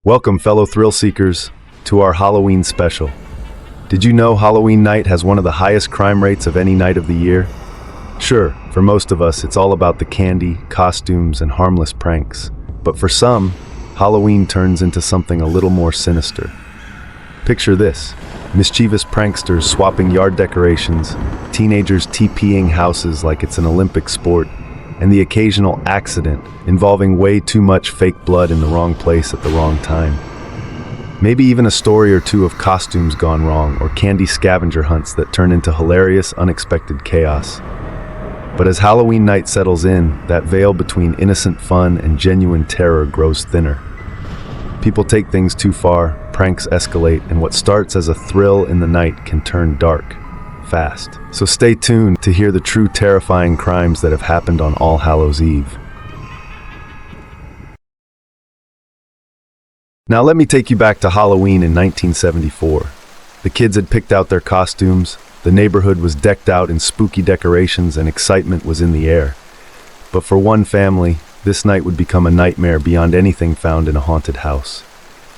Welcome, fellow thrill seekers, to our Halloween special. Did you know Halloween night has one of the highest crime rates of any night of the year? Sure, for most of us, it's all about the candy, costumes, and harmless pranks. But for some, Halloween turns into something a little more sinister. Picture this: mischievous pranksters swapping yard decorations, teenagers TPing houses like it's an Olympic sport, and the occasional accident involving way too much fake blood in the wrong place at the wrong time. Maybe even a story or two of costumes gone wrong or candy scavenger hunts that turn into hilarious, unexpected chaos. But as Halloween night settles in, that veil between innocent fun and genuine terror grows thinner. People take things too far, pranks escalate, and what starts as a thrill in the night can turn dark fast. So stay tuned to hear the true terrifying crimes that have happened on All Hallows Eve. Now let me take you back to Halloween in 1974. The kids had picked out their costumes, the neighborhood was decked out in spooky decorations, and excitement was in the air. But for one family, this night would become a nightmare beyond anything found in a haunted house.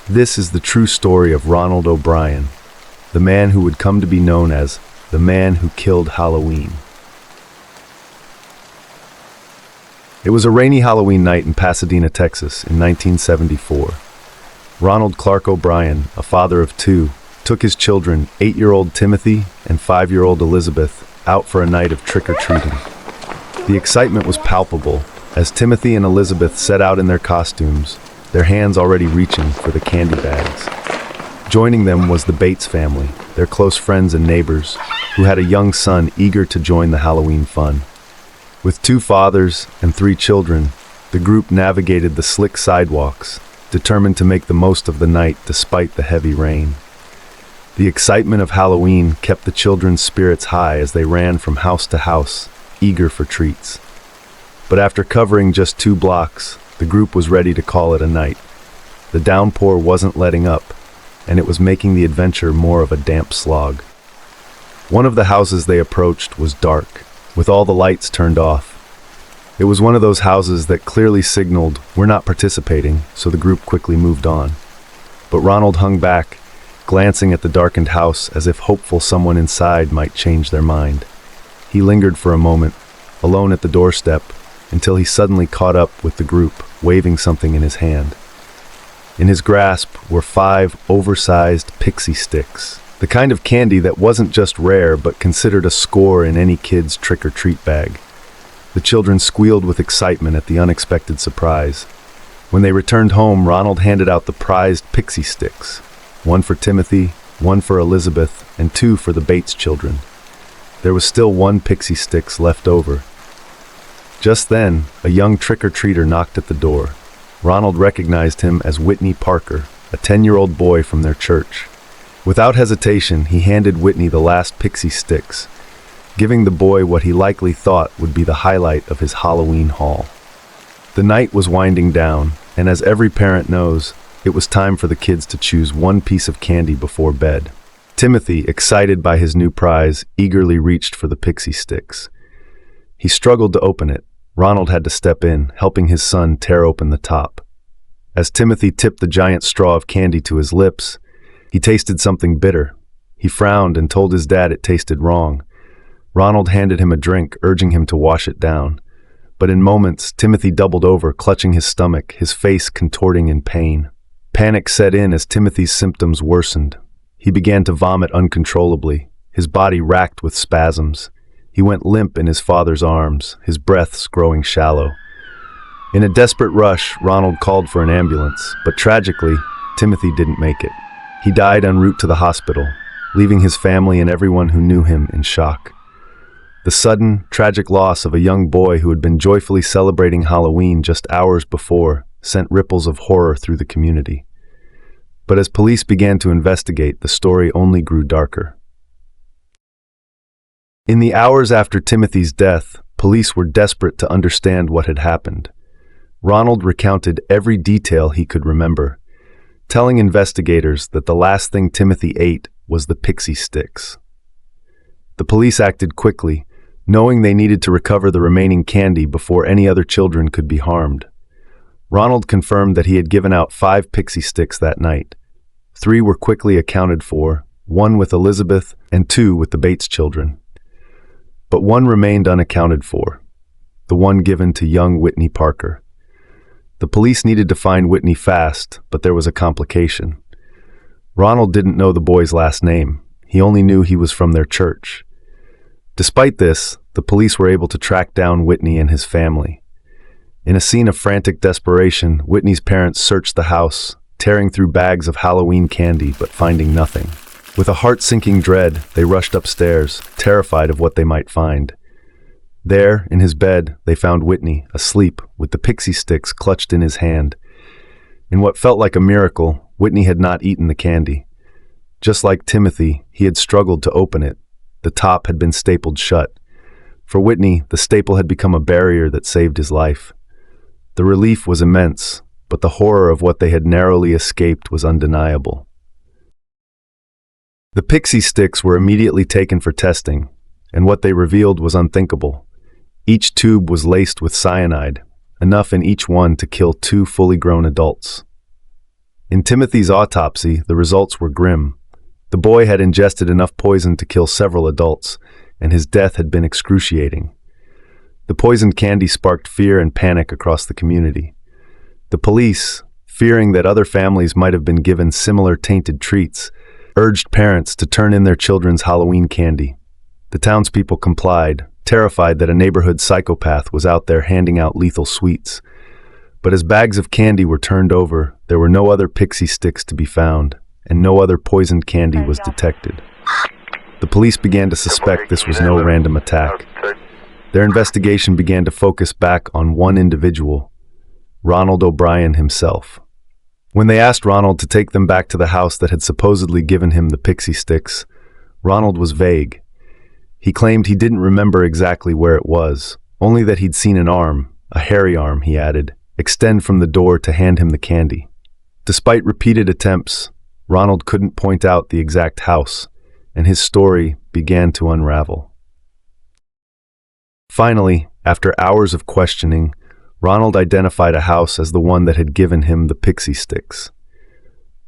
This is the true story of Ronald O'Brien, the man who would come to be known as the man who killed Halloween. It was a rainy Halloween night in Pasadena, Texas, in 1974. Ronald Clark O'Brien, a father of two, took his children, 8-year-old Timothy and 5-year-old Elizabeth, out for a night of trick-or-treating. The excitement was palpable as Timothy and Elizabeth set out in their costumes, their hands already reaching for the candy bags. Joining them was the Bates family, their close friends and neighbors, who had a young son eager to join the Halloween fun. With 2 fathers and 3 children, the group navigated the slick sidewalks, determined to make the most of the night despite the heavy rain. The excitement of Halloween kept the children's spirits high as they ran from house to house, eager for treats. But after covering just 2 blocks, the group was ready to call it a night. The downpour wasn't letting up, and it was making the adventure more of a damp slog. One of the houses they approached was dark, with all the lights turned off. It was one of those houses that clearly signaled, "We're not participating," so the group quickly moved on. But Ronald hung back, glancing at the darkened house as if hopeful someone inside might change their mind. He lingered for a moment, alone at the doorstep, until he suddenly caught up with the group, waving something in his hand. In his grasp were 5 oversized pixie sticks, the kind of candy that wasn't just rare but considered a score in any kid's trick-or-treat bag. The children squealed with excitement at the unexpected surprise. When they returned home, Ronald handed out the prized pixie sticks, 1 for Timothy, 1 for Elizabeth, and 2 for the Bates children. There was still 1 pixie sticks left over. Just then, a young trick-or-treater knocked at the door. Ronald recognized him as Whitney Parker, a 10-year-old boy from their church. Without hesitation, he handed Whitney the last pixie sticks, giving the boy what he likely thought would be the highlight of his Halloween haul. The night was winding down, and as every parent knows, it was time for the kids to choose 1 piece of candy before bed. Timothy, excited by his new prize, eagerly reached for the pixie sticks. He struggled to open it. Ronald had to step in, helping his son tear open the top. As Timothy tipped the giant straw of candy to his lips, he tasted something bitter. He frowned and told his dad it tasted wrong. Ronald handed him a drink, urging him to wash it down. But in moments, Timothy doubled over, clutching his stomach, his face contorting in pain. Panic set in as Timothy's symptoms worsened. He began to vomit uncontrollably, his body racked with spasms. He went limp in his father's arms, his breaths growing shallow. In a desperate rush, Ronald called for an ambulance, but tragically, Timothy didn't make it. He died en route to the hospital, leaving his family and everyone who knew him in shock. The sudden, tragic loss of a young boy who had been joyfully celebrating Halloween just hours before sent ripples of horror through the community. But as police began to investigate, the story only grew darker. In the hours after Timothy's death, police were desperate to understand what had happened. Ronald recounted every detail he could remember, telling investigators that the last thing Timothy ate was the pixie sticks. The police acted quickly, knowing they needed to recover the remaining candy before any other children could be harmed. Ronald confirmed that he had given out 5 pixie sticks that night. 3 were quickly accounted for, 1 with Elizabeth and 2 with the Bates children. But 1 remained unaccounted for, the one given to young Whitney Parker. The police needed to find Whitney fast, but there was a complication. Ronald didn't know the boy's last name. He only knew he was from their church. Despite this, the police were able to track down Whitney and his family. In a scene of frantic desperation, Whitney's parents searched the house, tearing through bags of Halloween candy but finding nothing. With a heart-sinking dread, they rushed upstairs, terrified of what they might find. There, in his bed, they found Whitney, asleep, with the pixie sticks clutched in his hand. In what felt like a miracle, Whitney had not eaten the candy. Just like Timothy, he had struggled to open it. The top had been stapled shut. For Whitney, the staple had become a barrier that saved his life. The relief was immense, but the horror of what they had narrowly escaped was undeniable. The pixie sticks were immediately taken for testing, and what they revealed was unthinkable. Each tube was laced with cyanide, enough in each one to kill 2 fully grown adults. In Timothy's autopsy, the results were grim. The boy had ingested enough poison to kill several adults, and his death had been excruciating. The poisoned candy sparked fear and panic across the community. The police, fearing that other families might have been given similar tainted treats, urged parents to turn in their children's Halloween candy. The townspeople complied, terrified that a neighborhood psychopath was out there handing out lethal sweets. But as bags of candy were turned over, there were no other pixie sticks to be found, and no other poisoned candy was detected. The police began to suspect this was no random attack. Their investigation began to focus back on one individual, Ronald O'Brien himself. When they asked Ronald to take them back to the house that had supposedly given him the pixie sticks, Ronald was vague. He claimed he didn't remember exactly where it was, only that he'd seen an arm, a hairy arm, he added, extend from the door to hand him the candy. Despite repeated attempts, Ronald couldn't point out the exact house, and his story began to unravel. Finally, after hours of questioning, Ronald identified a house as the one that had given him the pixie sticks.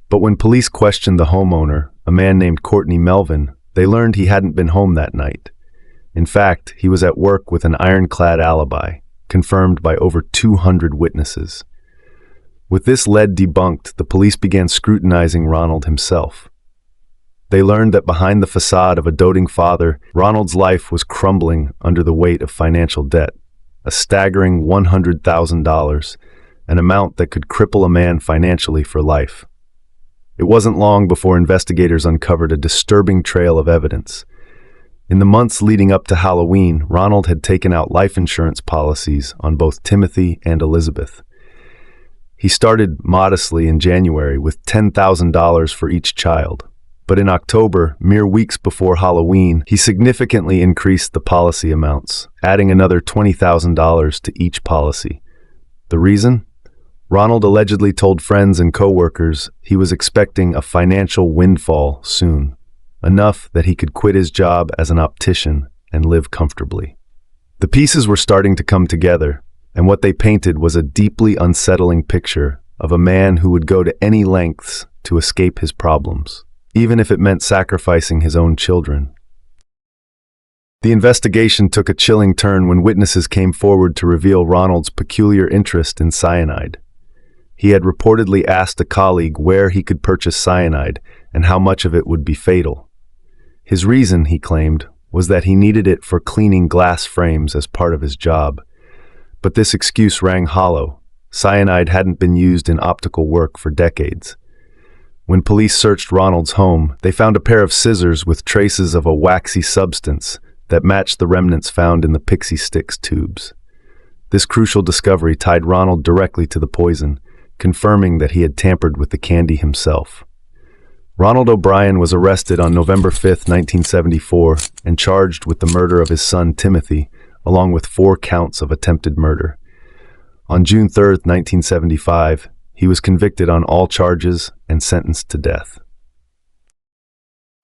But when police questioned the homeowner, a man named Courtney Melvin, they learned he hadn't been home that night. In fact, he was at work with an ironclad alibi, confirmed by over 200 witnesses. With this lead debunked, the police began scrutinizing Ronald himself. They learned that behind the facade of a doting father, Ronald's life was crumbling under the weight of financial debt, a staggering $100,000, an amount that could cripple a man financially for life. It wasn't long before investigators uncovered a disturbing trail of evidence. In the months leading up to Halloween, Ronald had taken out life insurance policies on both Timothy and Elizabeth. He started modestly in January with $10,000 for each child. But in October, mere weeks before Halloween, he significantly increased the policy amounts, adding another $20,000 to each policy. The reason? Ronald allegedly told friends and co-workers he was expecting a financial windfall soon, enough that he could quit his job as an optician and live comfortably. The pieces were starting to come together, and what they painted was a deeply unsettling picture of a man who would go to any lengths to escape his problems, even if it meant sacrificing his own children. The investigation took a chilling turn when witnesses came forward to reveal Ronald's peculiar interest in cyanide. He had reportedly asked a colleague where he could purchase cyanide and how much of it would be fatal. His reason, he claimed, was that he needed it for cleaning glass frames as part of his job. But this excuse rang hollow. Cyanide hadn't been used in optical work for decades. When police searched Ronald's home, they found a pair of scissors with traces of a waxy substance that matched the remnants found in the pixie sticks tubes. This crucial discovery tied Ronald directly to the poison, confirming that he had tampered with the candy himself. Ronald O'Brien was arrested on November 5, 1974, and charged with the murder of his son Timothy, along with 4 counts of attempted murder. On June 3, 1975, he was convicted on all charges and sentenced to death.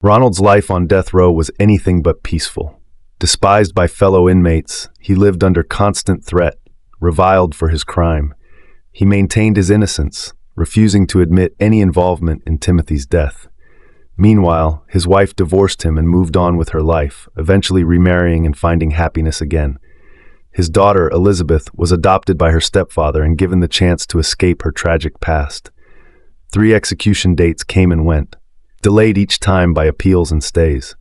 Ronald's life on death row was anything but peaceful. Despised by fellow inmates, he lived under constant threat, reviled for his crime, He maintained his innocence, refusing to admit any involvement in Timothy's death. Meanwhile, his wife divorced him and moved on with her life, eventually remarrying and finding happiness again. His daughter, Elizabeth, was adopted by her stepfather and given the chance to escape her tragic past. 3 execution dates came and went, delayed each time by appeals and stays.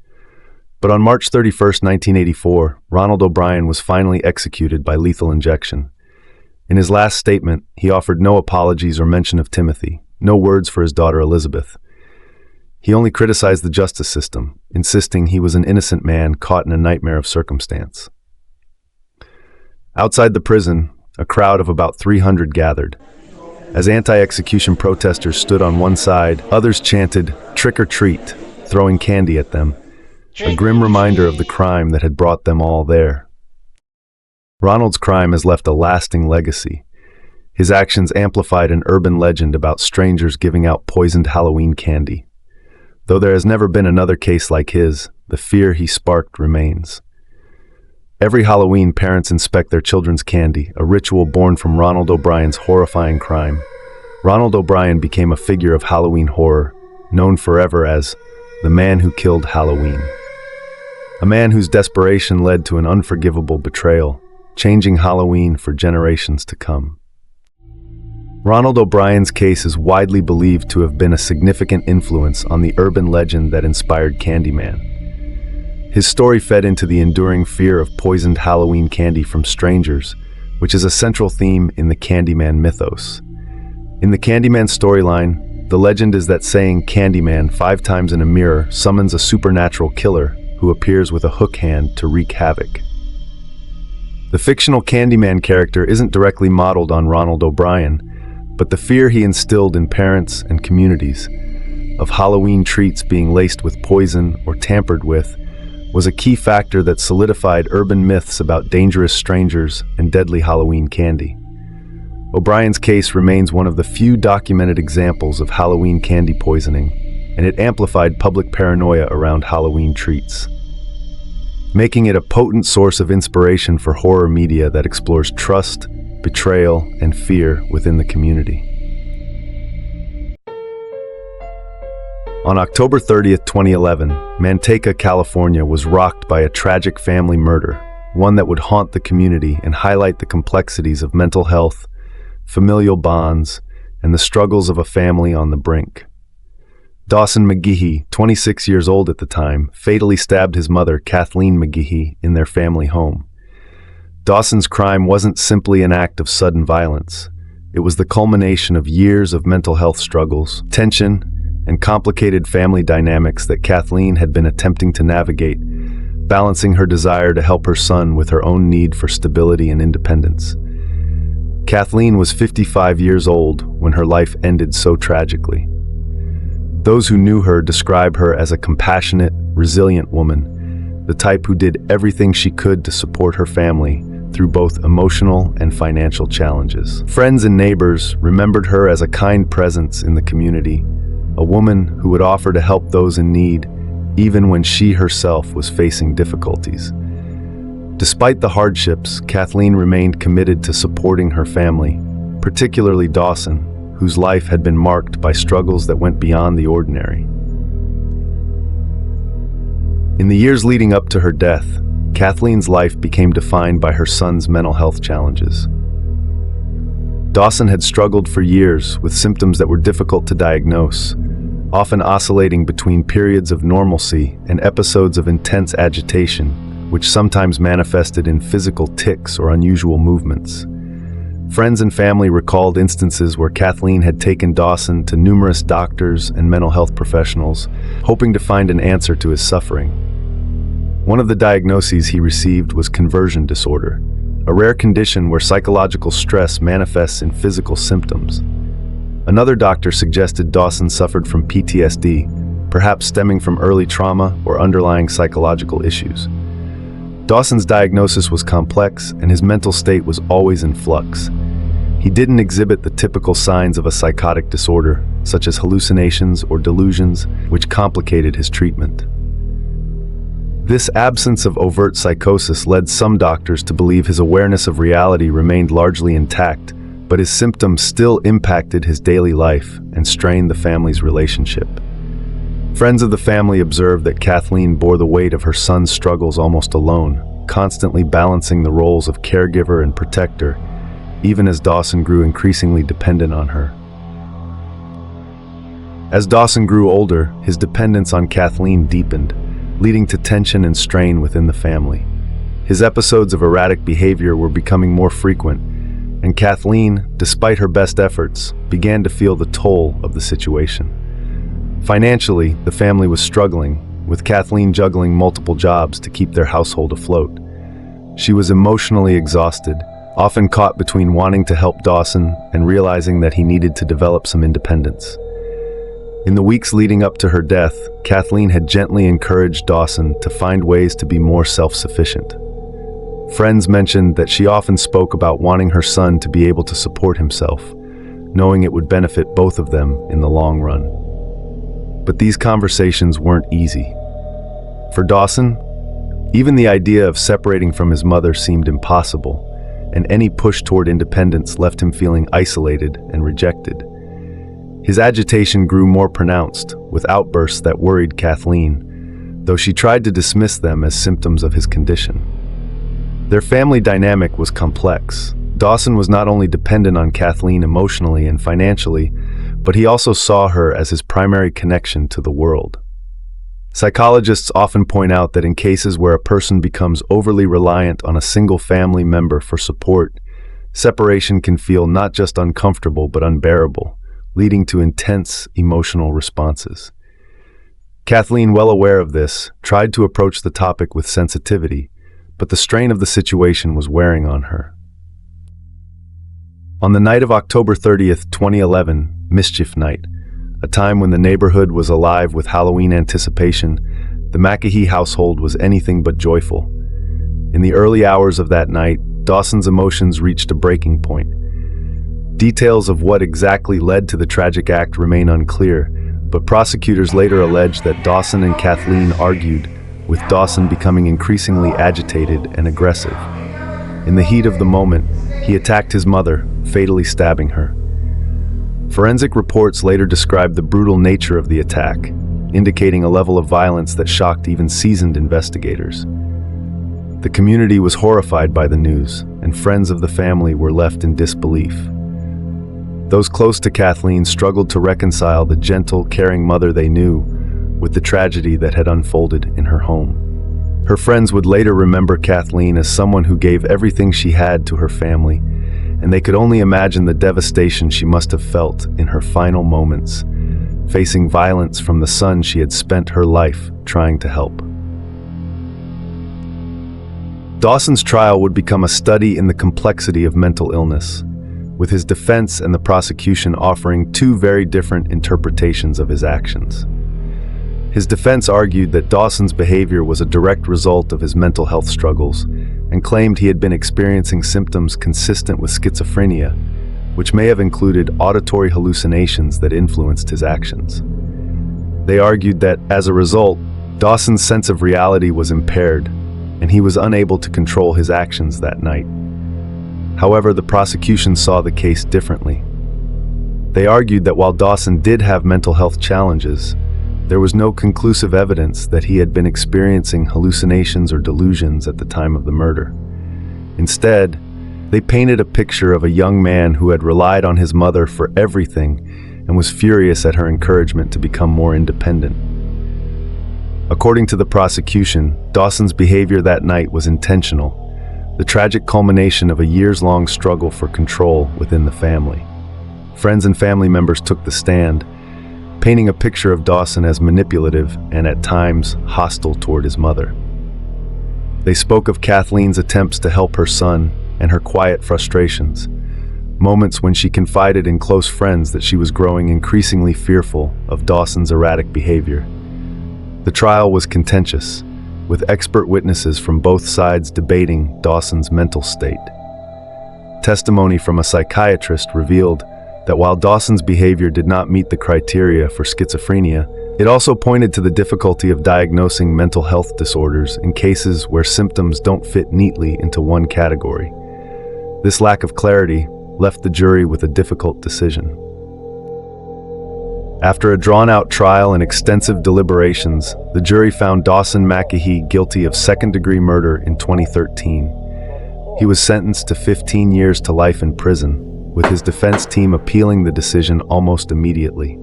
But on March 31, 1984, Ronald O'Brien was finally executed by lethal injection. In his last statement, he offered no apologies or mention of Timothy, no words for his daughter Elizabeth. He only criticized the justice system, insisting he was an innocent man caught in a nightmare of circumstance. Outside the prison, a crowd of about 300 gathered. As anti-execution protesters stood on one side, others chanted, "Trick or treat," throwing candy at them, a grim reminder of the crime that had brought them all there. Ronald's crime has left a lasting legacy. His actions amplified an urban legend about strangers giving out poisoned Halloween candy. Though there has never been another case like his, the fear he sparked remains. Every Halloween, parents inspect their children's candy, a ritual born from Ronald O'Brien's horrifying crime. Ronald O'Brien became a figure of Halloween horror, known forever as the man who killed Halloween. A man whose desperation led to an unforgivable betrayal, changing Halloween for generations to come. Ronald O'Brien's case is widely believed to have been a significant influence on the urban legend that inspired Candyman. His story fed into the enduring fear of poisoned Halloween candy from strangers, which is a central theme in the Candyman mythos. In the Candyman storyline, the legend is that saying Candyman 5 times in a mirror summons a supernatural killer who appears with a hook hand to wreak havoc. The fictional Candyman character isn't directly modeled on Ronald O'Brien, but the fear he instilled in parents and communities of Halloween treats being laced with poison or tampered with was a key factor that solidified urban myths about dangerous strangers and deadly Halloween candy. O'Brien's case remains one of the few documented examples of Halloween candy poisoning, and it amplified public paranoia around Halloween treats, making it a potent source of inspiration for horror media that explores trust, betrayal, and fear within the community. On October 30, 2011, Manteca, California was rocked by a tragic family murder, one that would haunt the community and highlight the complexities of mental health, familial bonds, and the struggles of a family on the brink. Dawson McGehee, 26 years old at the time, fatally stabbed his mother, Kathleen McGehee, in their family home. Dawson's crime wasn't simply an act of sudden violence. It was the culmination of years of mental health struggles, tension, and complicated family dynamics that Kathleen had been attempting to navigate, balancing her desire to help her son with her own need for stability and independence. Kathleen was 55 years old when her life ended so tragically. Those who knew her describe her as a compassionate, resilient woman, the type who did everything she could to support her family through both emotional and financial challenges. Friends and neighbors remembered her as a kind presence in the community, a woman who would offer to help those in need, even when she herself was facing difficulties. Despite the hardships, Kathleen remained committed to supporting her family, particularly Dawson, whose life had been marked by struggles that went beyond the ordinary. In the years leading up to her death, Kathleen's life became defined by her son's mental health challenges. Dawson had struggled for years with symptoms that were difficult to diagnose, often oscillating between periods of normalcy and episodes of intense agitation, which sometimes manifested in physical tics or unusual movements. Friends and family recalled instances where Kathleen had taken Dawson to numerous doctors and mental health professionals, hoping to find an answer to his suffering. One of the diagnoses he received was conversion disorder, a rare condition where psychological stress manifests in physical symptoms. Another doctor suggested Dawson suffered from PTSD, perhaps stemming from early trauma or underlying psychological issues. Dawson's diagnosis was complex, and his mental state was always in flux. He didn't exhibit the typical signs of a psychotic disorder, such as hallucinations or delusions, which complicated his treatment. This absence of overt psychosis led some doctors to believe his awareness of reality remained largely intact, but his symptoms still impacted his daily life and strained the family's relationship. Friends of the family observed that Kathleen bore the weight of her son's struggles almost alone, constantly balancing the roles of caregiver and protector, even as Dawson grew increasingly dependent on her. As Dawson grew older, his dependence on Kathleen deepened, leading to tension and strain within the family. His episodes of erratic behavior were becoming more frequent, and Kathleen, despite her best efforts, began to feel the toll of the situation. Financially, the family was struggling, with Kathleen juggling multiple jobs to keep their household afloat. She was emotionally exhausted, often caught between wanting to help Dawson and realizing that he needed to develop some independence. In the weeks leading up to her death, Kathleen had gently encouraged Dawson to find ways to be more self-sufficient. Friends mentioned that she often spoke about wanting her son to be able to support himself, knowing it would benefit both of them in the long run. But these conversations weren't easy. For Dawson, even the idea of separating from his mother seemed impossible, and any push toward independence left him feeling isolated and rejected. His agitation grew more pronounced, with outbursts that worried Kathleen, though she tried to dismiss them as symptoms of his condition. Their family dynamic was complex. Dawson was not only dependent on Kathleen emotionally and financially, but he also saw her as his primary connection to the world. Psychologists often point out that in cases where a person becomes overly reliant on a single family member for support, separation can feel not just uncomfortable but unbearable, leading to intense emotional responses. Kathleen, well aware of this, tried to approach the topic with sensitivity, but the strain of the situation was wearing on her. On the night of October 30th, 2011, Mischief Night, a time when the neighborhood was alive with Halloween anticipation, the McAhee household was anything but joyful. In the early hours of that night, Dawson's emotions reached a breaking point. Details of what exactly led to the tragic act remain unclear, but prosecutors later alleged that Dawson and Kathleen argued, with Dawson becoming increasingly agitated and aggressive. In the heat of the moment, he attacked his mother, fatally stabbing her. Forensic reports later described the brutal nature of the attack, indicating a level of violence that shocked even seasoned investigators. The community was horrified by the news, and friends of the family were left in disbelief. Those close to Kathleen struggled to reconcile the gentle, caring mother they knew with the tragedy that had unfolded in her home. Her friends would later remember Kathleen as someone who gave everything she had to her family, and they could only imagine the devastation she must have felt in her final moments, facing violence from the son she had spent her life trying to help. Dawson's trial would become a study in the complexity of mental illness, with his defense and the prosecution offering two very different interpretations of his actions. His defense argued that Dawson's behavior was a direct result of his mental health struggles and claimed he had been experiencing symptoms consistent with schizophrenia, which may have included auditory hallucinations that influenced his actions. They argued that, as a result, Dawson's sense of reality was impaired, and he was unable to control his actions that night. However, the prosecution saw the case differently. They argued that while Dawson did have mental health challenges, there was no conclusive evidence that he had been experiencing hallucinations or delusions at the time of the murder. Instead, they painted a picture of a young man who had relied on his mother for everything and was furious at her encouragement to become more independent. According to the prosecution, Dawson's behavior that night was intentional, the tragic culmination of a years-long struggle for control within the family. Friends and family members took the stand, painting a picture of Dawson as manipulative and at times hostile toward his mother. They spoke of Kathleen's attempts to help her son and her quiet frustrations, moments when she confided in close friends that she was growing increasingly fearful of Dawson's erratic behavior. The trial was contentious, with expert witnesses from both sides debating Dawson's mental state. Testimony from a psychiatrist revealed that while Dawson's behavior did not meet the criteria for schizophrenia, it also pointed to the difficulty of diagnosing mental health disorders in cases where symptoms don't fit neatly into one category. This lack of clarity left the jury with a difficult decision. After a drawn-out trial and extensive deliberations, the jury found Dawson McAhee guilty of second-degree murder in 2013. He was sentenced to 15 years to life in prison, with his defense team appealing the decision almost immediately.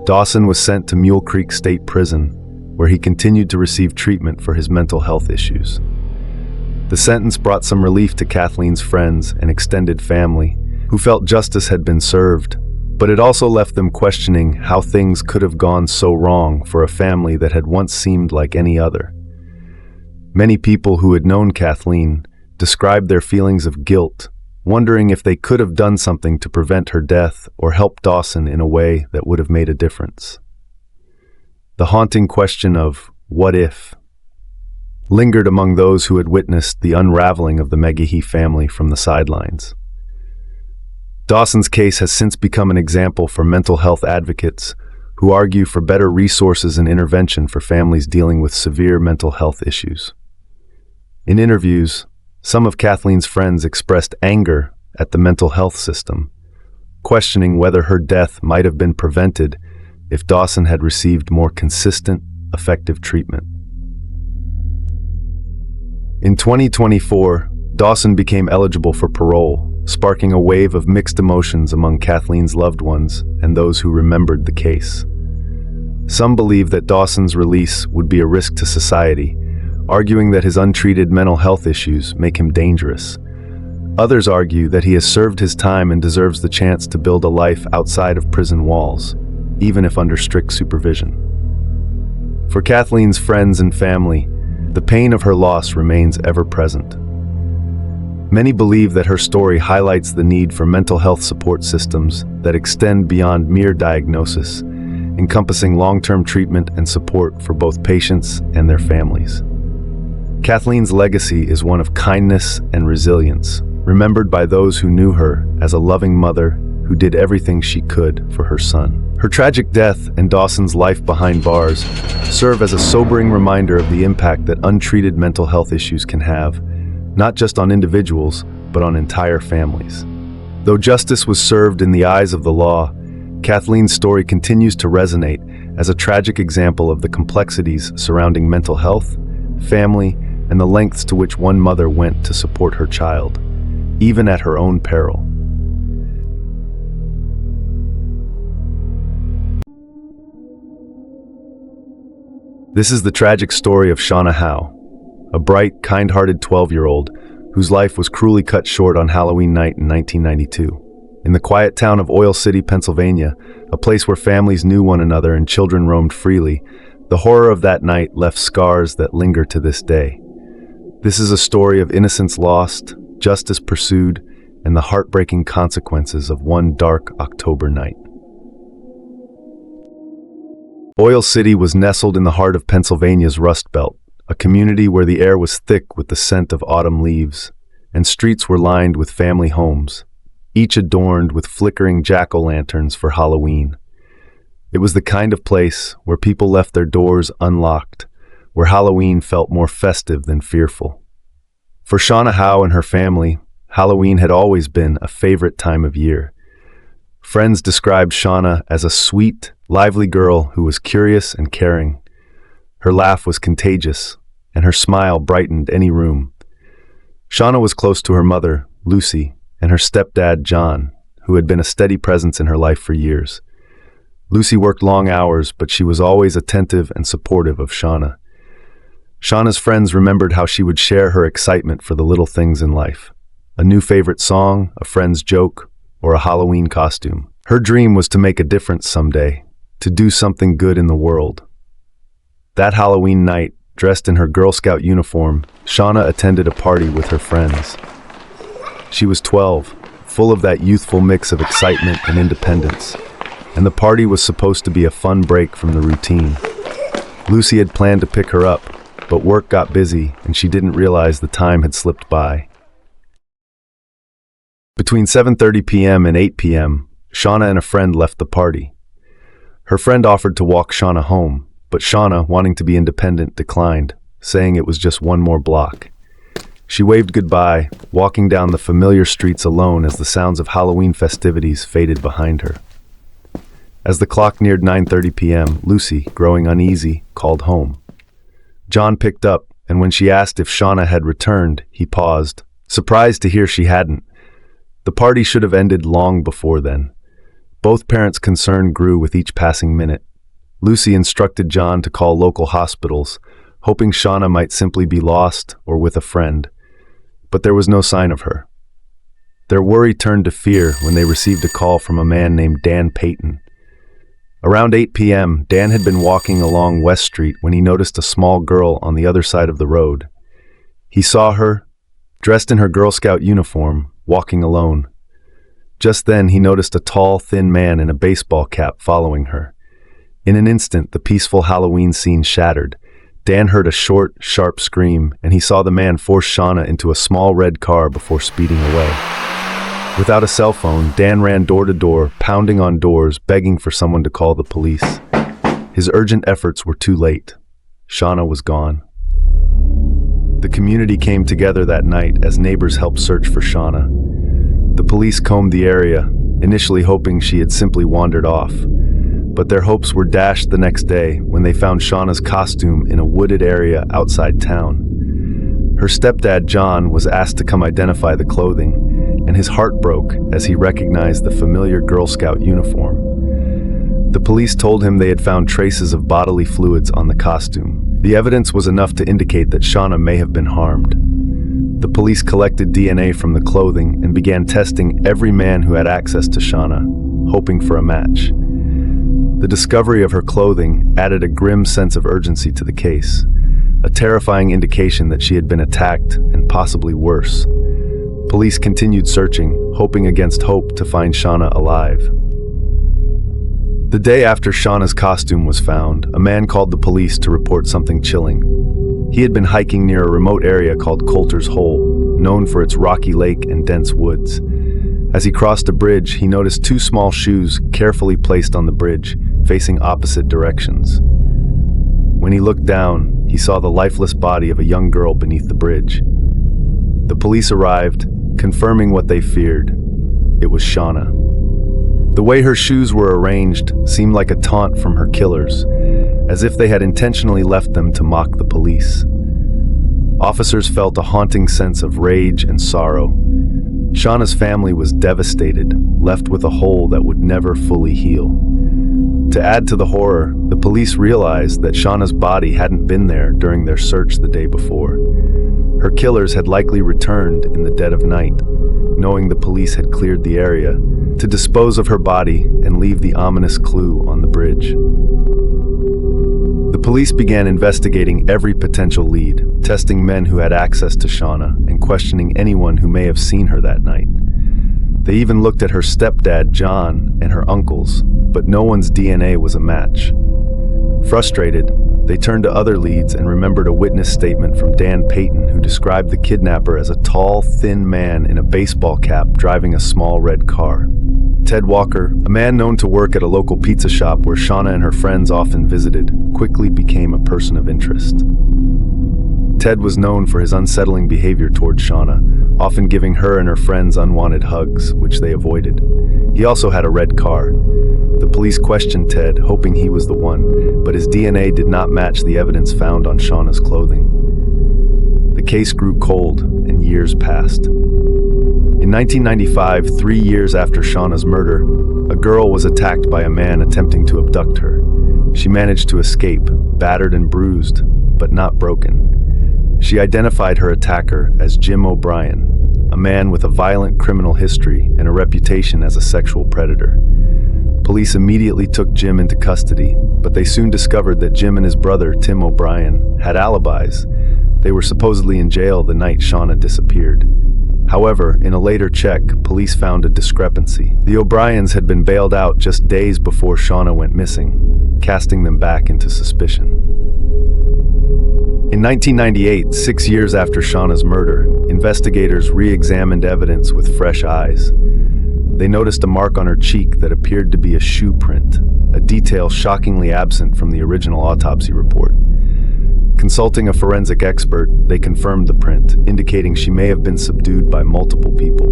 Dawson was sent to Mule Creek State Prison, where he continued to receive treatment for his mental health issues. The sentence brought some relief to Kathleen's friends and extended family, who felt justice had been served, but it also left them questioning how things could have gone so wrong for a family that had once seemed like any other. Many people who had known Kathleen described their feelings of guilt, wondering if they could have done something to prevent her death or help Dawson in a way that would have made a difference. The haunting question of "what if?" lingered among those who had witnessed the unraveling of the McAhee family from the sidelines. Dawson's case has since become an example for mental health advocates who argue for better resources and intervention for families dealing with severe mental health issues. In interviews, some of Kathleen's friends expressed anger at the mental health system, questioning whether her death might have been prevented if Dawson had received more consistent, effective treatment. In 2024, Dawson became eligible for parole, sparking a wave of mixed emotions among Kathleen's loved ones and those who remembered the case. Some believe that Dawson's release would be a risk to society, arguing that his untreated mental health issues make him dangerous. Others argue that he has served his time and deserves the chance to build a life outside of prison walls, even if under strict supervision. For Kathleen's friends and family, the pain of her loss remains ever present. Many believe that her story highlights the need for mental health support systems that extend beyond mere diagnosis, encompassing long-term treatment and support for both patients and their families. Kathleen's legacy is one of kindness and resilience, remembered by those who knew her as a loving mother who did everything she could for her son. Her tragic death and Dawson's life behind bars serve as a sobering reminder of the impact that untreated mental health issues can have, not just on individuals, but on entire families. Though justice was served in the eyes of the law, Kathleen's story continues to resonate as a tragic example of the complexities surrounding mental health, family, and the lengths to which one mother went to support her child, even at her own peril. This is the tragic story of Shauna Howe, a bright, kind-hearted 12-year-old whose life was cruelly cut short on Halloween night in 1992. In the quiet town of Oil City, Pennsylvania, a place where families knew one another and children roamed freely, the horror of that night left scars that linger to this day. This is a story of innocence lost, justice pursued, and the heartbreaking consequences of one dark October night. Oil City was nestled in the heart of Pennsylvania's Rust Belt, a community where the air was thick with the scent of autumn leaves, and streets were lined with family homes, each adorned with flickering jack-o'-lanterns for Halloween. It was the kind of place where people left their doors unlocked, where Halloween felt more festive than fearful. For Shauna Howe and her family, Halloween had always been a favorite time of year. Friends described Shauna as a sweet, lively girl who was curious and caring. Her laugh was contagious, and her smile brightened any room. Shauna was close to her mother, Lucy, and her stepdad, John, who had been a steady presence in her life for years. Lucy worked long hours, but she was always attentive and supportive of Shauna. Shauna's friends remembered how she would share her excitement for the little things in life: a new favorite song, a friend's joke, or a Halloween costume. Her dream was to make a difference someday, to do something good in the world. That Halloween night, dressed in her Girl Scout uniform, Shauna attended a party with her friends. She was 12, full of that youthful mix of excitement and independence, and the party was supposed to be a fun break from the routine. Lucy had planned to pick her up, but work got busy and she didn't realize the time had slipped by. Between 7:30 p.m. and 8 p.m., Shauna and a friend left the party. Her friend offered to walk Shauna home, but Shauna, wanting to be independent, declined, saying it was just one more block. She waved goodbye, walking down the familiar streets alone as the sounds of Halloween festivities faded behind her. As the clock neared 9:30 p.m., Lucy, growing uneasy, called home. John picked up, and when she asked if Shauna had returned, he paused, surprised to hear she hadn't. The party should have ended long before then. Both parents' concern grew with each passing minute. Lucy instructed John to call local hospitals, hoping Shauna might simply be lost or with a friend. But there was no sign of her. Their worry turned to fear when they received a call from a man named Dan Payton. Around 8 p.m., Dan had been walking along West Street when he noticed a small girl on the other side of the road. He saw her, dressed in her Girl Scout uniform, walking alone. Just then, he noticed a tall, thin man in a baseball cap following her. In an instant, the peaceful Halloween scene shattered. Dan heard a short, sharp scream, and he saw the man force Shauna into a small red car before speeding away. Without a cell phone, Dan ran door to door, pounding on doors, begging for someone to call the police. His urgent efforts were too late. Shauna was gone. The community came together that night as neighbors helped search for Shauna. The police combed the area, initially hoping she had simply wandered off. But their hopes were dashed the next day when they found Shauna's costume in a wooded area outside town. Her stepdad, John, was asked to come identify the clothing, and his heart broke as he recognized the familiar Girl Scout uniform. The police told him they had found traces of bodily fluids on the costume. The evidence was enough to indicate that Shauna may have been harmed. The police collected DNA from the clothing and began testing every man who had access to Shauna, hoping for a match. The discovery of her clothing added a grim sense of urgency to the case, a terrifying indication that she had been attacked and possibly worse. Police continued searching, hoping against hope to find Shauna alive. The day after Shauna's costume was found, a man called the police to report something chilling. He had been hiking near a remote area called Coulter's Hole, known for its rocky lake and dense woods. As he crossed a bridge, he noticed two small shoes carefully placed on the bridge, facing opposite directions. When he looked down, he saw the lifeless body of a young girl beneath the bridge. The police arrived, confirming what they feared. It was Shauna. The way her shoes were arranged seemed like a taunt from her killers, as if they had intentionally left them to mock the police. Officers felt a haunting sense of rage and sorrow. Shauna's family was devastated, left with a hole that would never fully heal. To add to the horror, the police realized that Shauna's body hadn't been there during their search the day before. Her killers had likely returned in the dead of night, knowing the police had cleared the area, to dispose of her body and leave the ominous clue on the bridge. The police began investigating every potential lead, testing men who had access to Shauna and questioning anyone who may have seen her that night. They even looked at her stepdad, John, and her uncles, but no one's DNA was a match. Frustrated, they turned to other leads and remembered a witness statement from Dan Payton, who described the kidnapper as a tall, thin man in a baseball cap driving a small red car. Ted Walker, a man known to work at a local pizza shop where Shauna and her friends often visited, quickly became a person of interest. Ted was known for his unsettling behavior towards Shauna, often giving her and her friends unwanted hugs, which they avoided. He also had a red car. The police questioned Ted, hoping he was the one, but his DNA did not match the evidence found on Shauna's clothing. The case grew cold, and years passed. In 1995, 3 years after Shauna's murder, a girl was attacked by a man attempting to abduct her. She managed to escape, battered and bruised, but not broken. She identified her attacker as Jim O'Brien, a man with a violent criminal history and a reputation as a sexual predator. Police immediately took Jim into custody, but they soon discovered that Jim and his brother, Tim O'Brien, had alibis. They were supposedly in jail the night Shauna disappeared. However, in a later check, police found a discrepancy. The O'Briens had been bailed out just days before Shauna went missing, casting them back into suspicion. In 1998, 6 years after Shauna's murder, investigators re-examined evidence with fresh eyes. They noticed a mark on her cheek that appeared to be a shoe print, a detail shockingly absent from the original autopsy report. Consulting a forensic expert, they confirmed the print, indicating she may have been subdued by multiple people.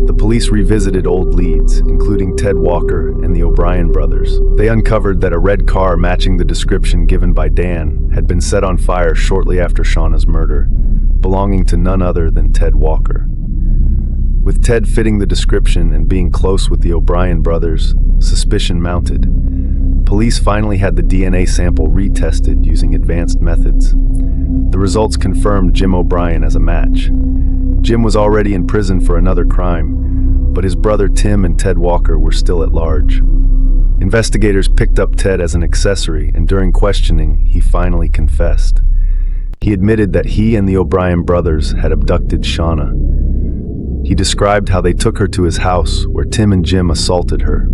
The police revisited old leads, including Ted Walker and the O'Brien brothers. They uncovered that a red car matching the description given by Dan had been set on fire shortly after Shauna's murder, belonging to none other than Ted Walker. With Ted fitting the description and being close with the O'Brien brothers, suspicion mounted. Police finally had the DNA sample retested using advanced methods. The results confirmed Jim O'Brien as a match. Jim was already in prison for another crime, but his brother Tim and Ted Walker were still at large. Investigators picked up Ted as an accessory, and during questioning, he finally confessed. He admitted that he and the O'Brien brothers had abducted Shauna. He described how they took her to his house, where Tim and Jim assaulted her.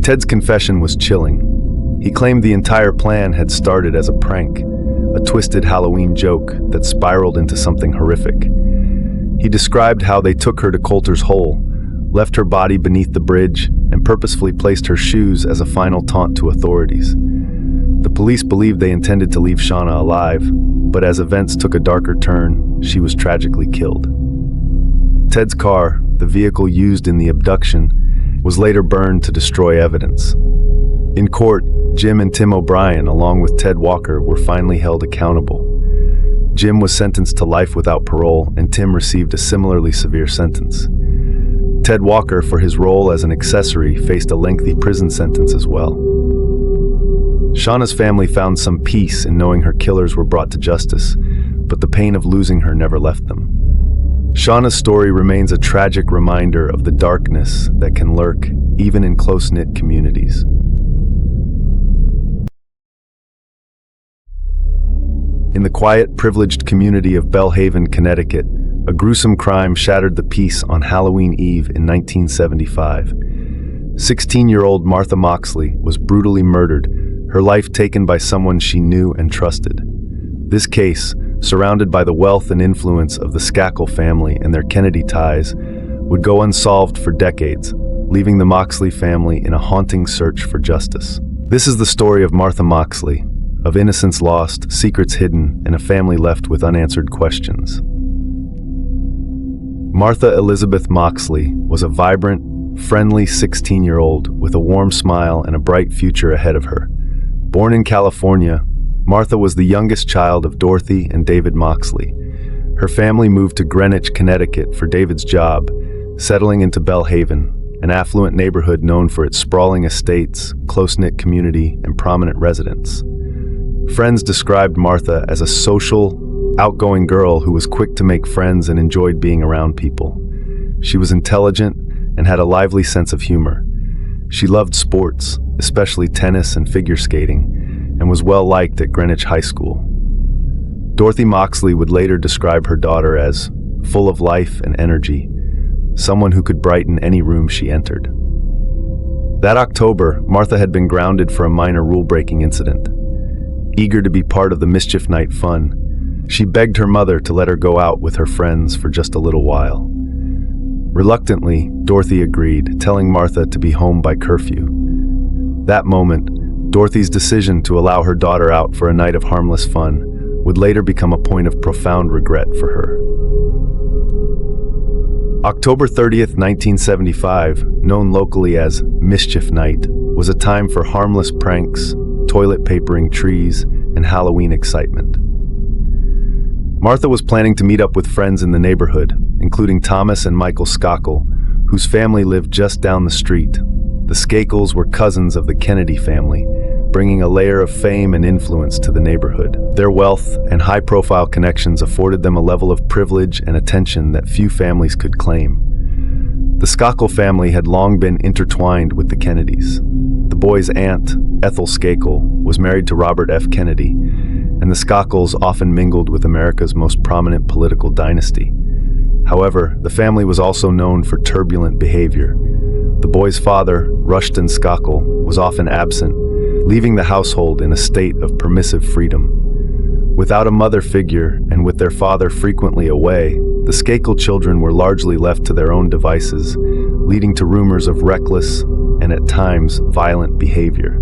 Ted's confession was chilling. He claimed the entire plan had started as a prank, a twisted Halloween joke that spiraled into something horrific. He described how they took her to Coulter's Hole, left her body beneath the bridge, and purposefully placed her shoes as a final taunt to authorities. The police believed they intended to leave Shauna alive, but as events took a darker turn, she was tragically killed. Ted's car, the vehicle used in the abduction, was later burned to destroy evidence. In court, Jim and Tim O'Brien, along with Ted Walker, were finally held accountable. Jim was sentenced to life without parole, and Tim received a similarly severe sentence. Ted Walker, for his role as an accessory, faced a lengthy prison sentence as well. Shauna's family found some peace in knowing her killers were brought to justice, but the pain of losing her never left them. Shauna's story remains a tragic reminder of the darkness that can lurk even in close-knit communities. In the quiet, privileged community of Belhaven, Connecticut, a gruesome crime shattered the peace on Halloween Eve in 1975. 16-year-old Martha Moxley was brutally murdered, her life taken by someone she knew and trusted. This case, surrounded by the wealth and influence of the Skakel family and their Kennedy ties, would go unsolved for decades, leaving the Moxley family in a haunting search for justice. This is the story of Martha Moxley, of innocence lost, secrets hidden, and a family left with unanswered questions. Martha Elizabeth Moxley was a vibrant, friendly 16-year-old with a warm smile and a bright future ahead of her. Born in California, Martha was the youngest child of Dorothy and David Moxley. Her family moved to Greenwich, Connecticut for David's job, settling into Belhaven, an affluent neighborhood known for its sprawling estates, close-knit community, and prominent residents. Friends described Martha as a social, outgoing girl who was quick to make friends and enjoyed being around people. She was intelligent and had a lively sense of humor. She loved sports, especially tennis and figure skating, and was well-liked at Greenwich High School. Dorothy Moxley would later describe her daughter as full of life and energy, someone who could brighten any room she entered. That October, Martha had been grounded for a minor rule-breaking incident. Eager to be part of the mischief night fun, she begged her mother to let her go out with her friends for just a little while. Reluctantly, Dorothy agreed, telling Martha to be home by curfew. That moment, Dorothy's decision to allow her daughter out for a night of harmless fun would later become a point of profound regret for her. October 30th, 1975, known locally as Mischief Night, was a time for harmless pranks, toilet papering trees, and Halloween excitement. Martha was planning to meet up with friends in the neighborhood, including Thomas and Michael Skakel, whose family lived just down the street. The Skakels were cousins of the Kennedy family, bringing a layer of fame and influence to the neighborhood. Their wealth and high-profile connections afforded them a level of privilege and attention that few families could claim. The Skakel family had long been intertwined with the Kennedys. The boy's aunt, Ethel Skakel, was married to Robert F. Kennedy, and the Skakels often mingled with America's most prominent political dynasty. However, the family was also known for turbulent behavior. The boy's father, Rushton Skakel, was often absent, leaving the household in a state of permissive freedom. Without a mother figure and with their father frequently away, the Skakel children were largely left to their own devices, leading to rumors of reckless and at times violent behavior.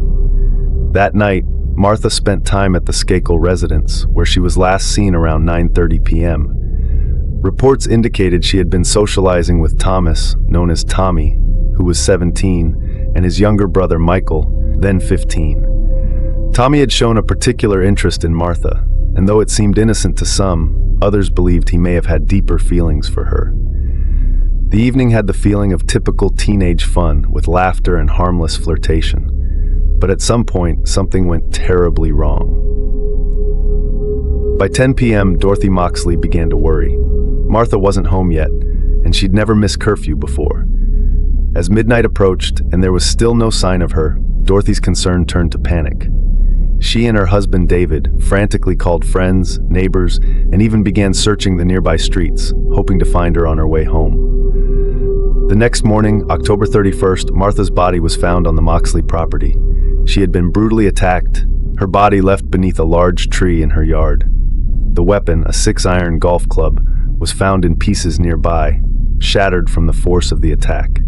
That night, Martha spent time at the Skakel residence, where she was last seen around 9:30 p.m. Reports indicated she had been socializing with Thomas, known as Tommy, who was 17, and his younger brother Michael, then 15. Tommy had shown a particular interest in Martha, and though it seemed innocent to some, others believed he may have had deeper feelings for her. The evening had the feeling of typical teenage fun, with laughter and harmless flirtation. But at some point, something went terribly wrong. By 10 p.m., Dorothy Moxley began to worry. Martha wasn't home yet, and she'd never missed curfew before. As midnight approached and there was still no sign of her, Dorothy's concern turned to panic. She and her husband David frantically called friends, neighbors, and even began searching the nearby streets, hoping to find her on her way home. The next morning, October 31st, Martha's body was found on the Moxley property. She had been brutally attacked, her body left beneath a large tree in her yard. The weapon, a 6-iron golf club, was found in pieces nearby, shattered from the force of the attack.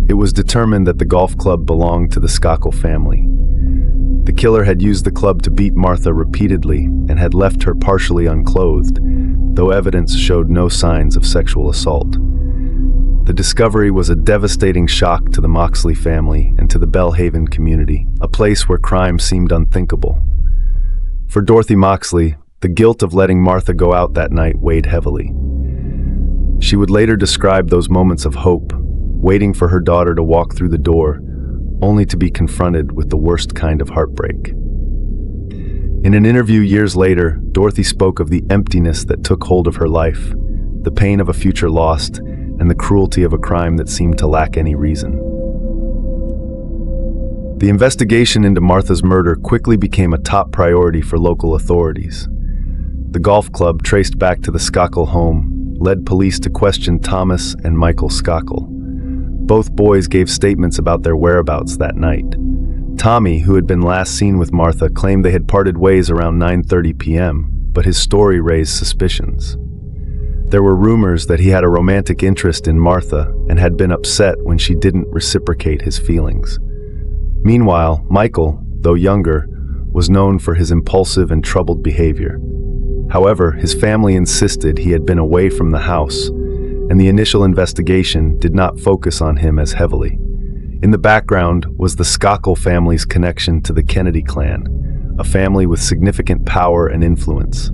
It was determined that the golf club belonged to the Skakel family. The killer had used the club to beat Martha repeatedly and had left her partially unclothed, though evidence showed no signs of sexual assault. The discovery was a devastating shock to the Moxley family and to the Belhaven community, a place where crime seemed unthinkable. For Dorothy Moxley, the guilt of letting Martha go out that night weighed heavily. She would later describe those moments of hope, waiting for her daughter to walk through the door, only to be confronted with the worst kind of heartbreak. In an interview years later, Dorothy spoke of the emptiness that took hold of her life, the pain of a future lost, and the cruelty of a crime that seemed to lack any reason. The investigation into Martha's murder quickly became a top priority for local authorities. The golf club, traced back to the Skakel home, led police to question Thomas and Michael Skakel. Both boys gave statements about their whereabouts that night. Tommy, who had been last seen with Martha, claimed they had parted ways around 9:30 p.m., but his story raised suspicions. There were rumors that he had a romantic interest in Martha and had been upset when she didn't reciprocate his feelings. Meanwhile, Michael, though younger, was known for his impulsive and troubled behavior. However, his family insisted he had been away from the house, and the initial investigation did not focus on him as heavily. In the background was the Skakel family's connection to the Kennedy clan, a family with significant power and influence.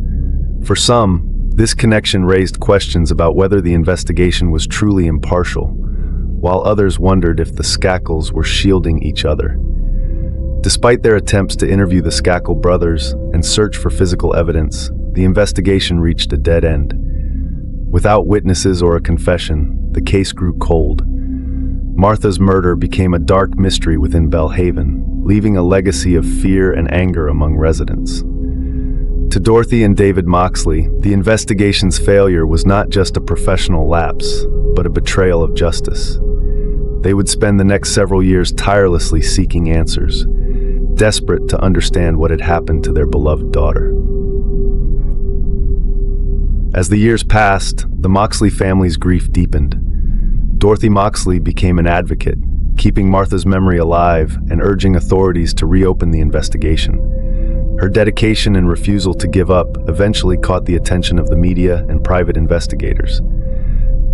For some, this connection raised questions about whether the investigation was truly impartial, while others wondered if the Skakels were shielding each other. Despite their attempts to interview the Skakel brothers and search for physical evidence, the investigation reached a dead end. Without witnesses or a confession, the case grew cold. Martha's murder became a dark mystery within Belhaven, leaving a legacy of fear and anger among residents. To Dorothy and David Moxley, the investigation's failure was not just a professional lapse, but a betrayal of justice. They would spend the next several years tirelessly seeking answers, desperate to understand what had happened to their beloved daughter. As the years passed, the Moxley family's grief deepened. Dorothy Moxley became an advocate, keeping Martha's memory alive and urging authorities to reopen the investigation. Her dedication and refusal to give up eventually caught the attention of the media and private investigators.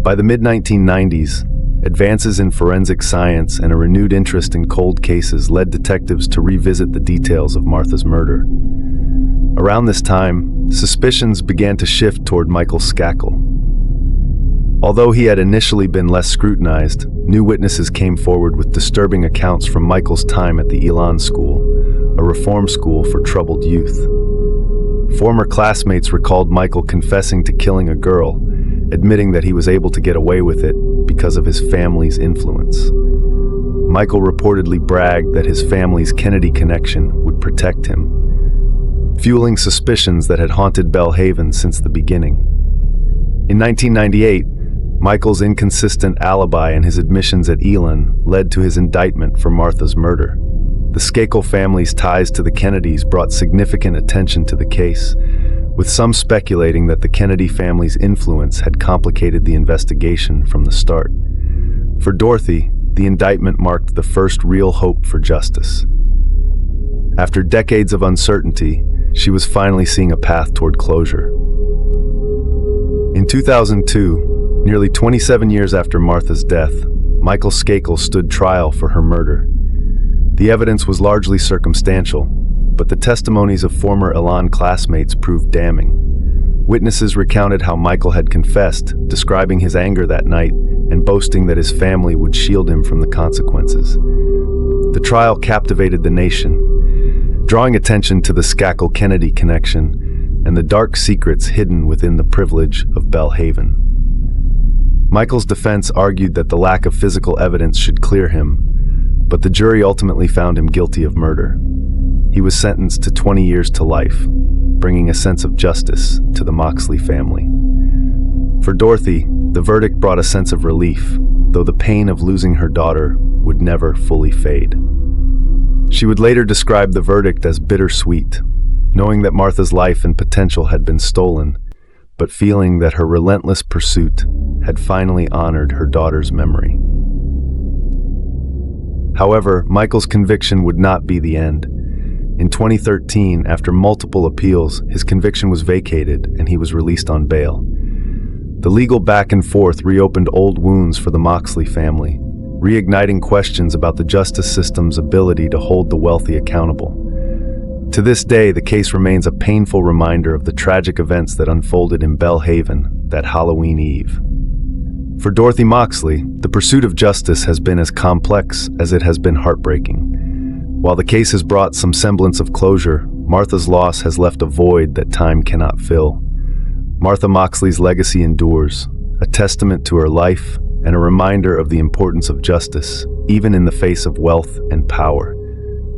By the mid-1990s, advances in forensic science and a renewed interest in cold cases led detectives to revisit the details of Martha's murder. Around this time, suspicions began to shift toward Michael Skakel. Although he had initially been less scrutinized, new witnesses came forward with disturbing accounts from Michael's time at the Elan School, a reform school for troubled youth. Former classmates recalled Michael confessing to killing a girl, admitting that he was able to get away with it because of his family's influence. Michael reportedly bragged that his family's Kennedy connection would protect him, fueling suspicions that had haunted Belhaven since the beginning. In 1998, Michael's inconsistent alibi and his admissions at Elan led to his indictment for Martha's murder. The Skakel family's ties to the Kennedys brought significant attention to the case, with some speculating that the Kennedy family's influence had complicated the investigation from the start. For Dorothy, the indictment marked the first real hope for justice. After decades of uncertainty, she was finally seeing a path toward closure. In 2002, nearly 27 years after Martha's death, Michael Skakel stood trial for her murder. The evidence was largely circumstantial, but the testimonies of former Elan classmates proved damning. Witnesses recounted how Michael had confessed, describing his anger that night and boasting that his family would shield him from the consequences. The trial captivated the nation, drawing attention to the Skakel-Kennedy connection and the dark secrets hidden within the privilege of Belhaven. Michael's defense argued that the lack of physical evidence should clear him, but the jury ultimately found him guilty of murder. He was sentenced to 20 years to life, bringing a sense of justice to the Moxley family. For Dorothy, the verdict brought a sense of relief, though the pain of losing her daughter would never fully fade. She would later describe the verdict as bittersweet, knowing that Martha's life and potential had been stolen, but feeling that her relentless pursuit had finally honored her daughter's memory. However, Michael's conviction would not be the end. In 2013, after multiple appeals, his conviction was vacated and he was released on bail. The legal back and forth reopened old wounds for the Moxley family, reigniting questions about the justice system's ability to hold the wealthy accountable. To this day, the case remains a painful reminder of the tragic events that unfolded in Belhaven that Halloween Eve. For Dorothy Moxley, the pursuit of justice has been as complex as it has been heartbreaking. While the case has brought some semblance of closure, Martha's loss has left a void that time cannot fill. Martha Moxley's legacy endures, a testament to her life and a reminder of the importance of justice, even in the face of wealth and power.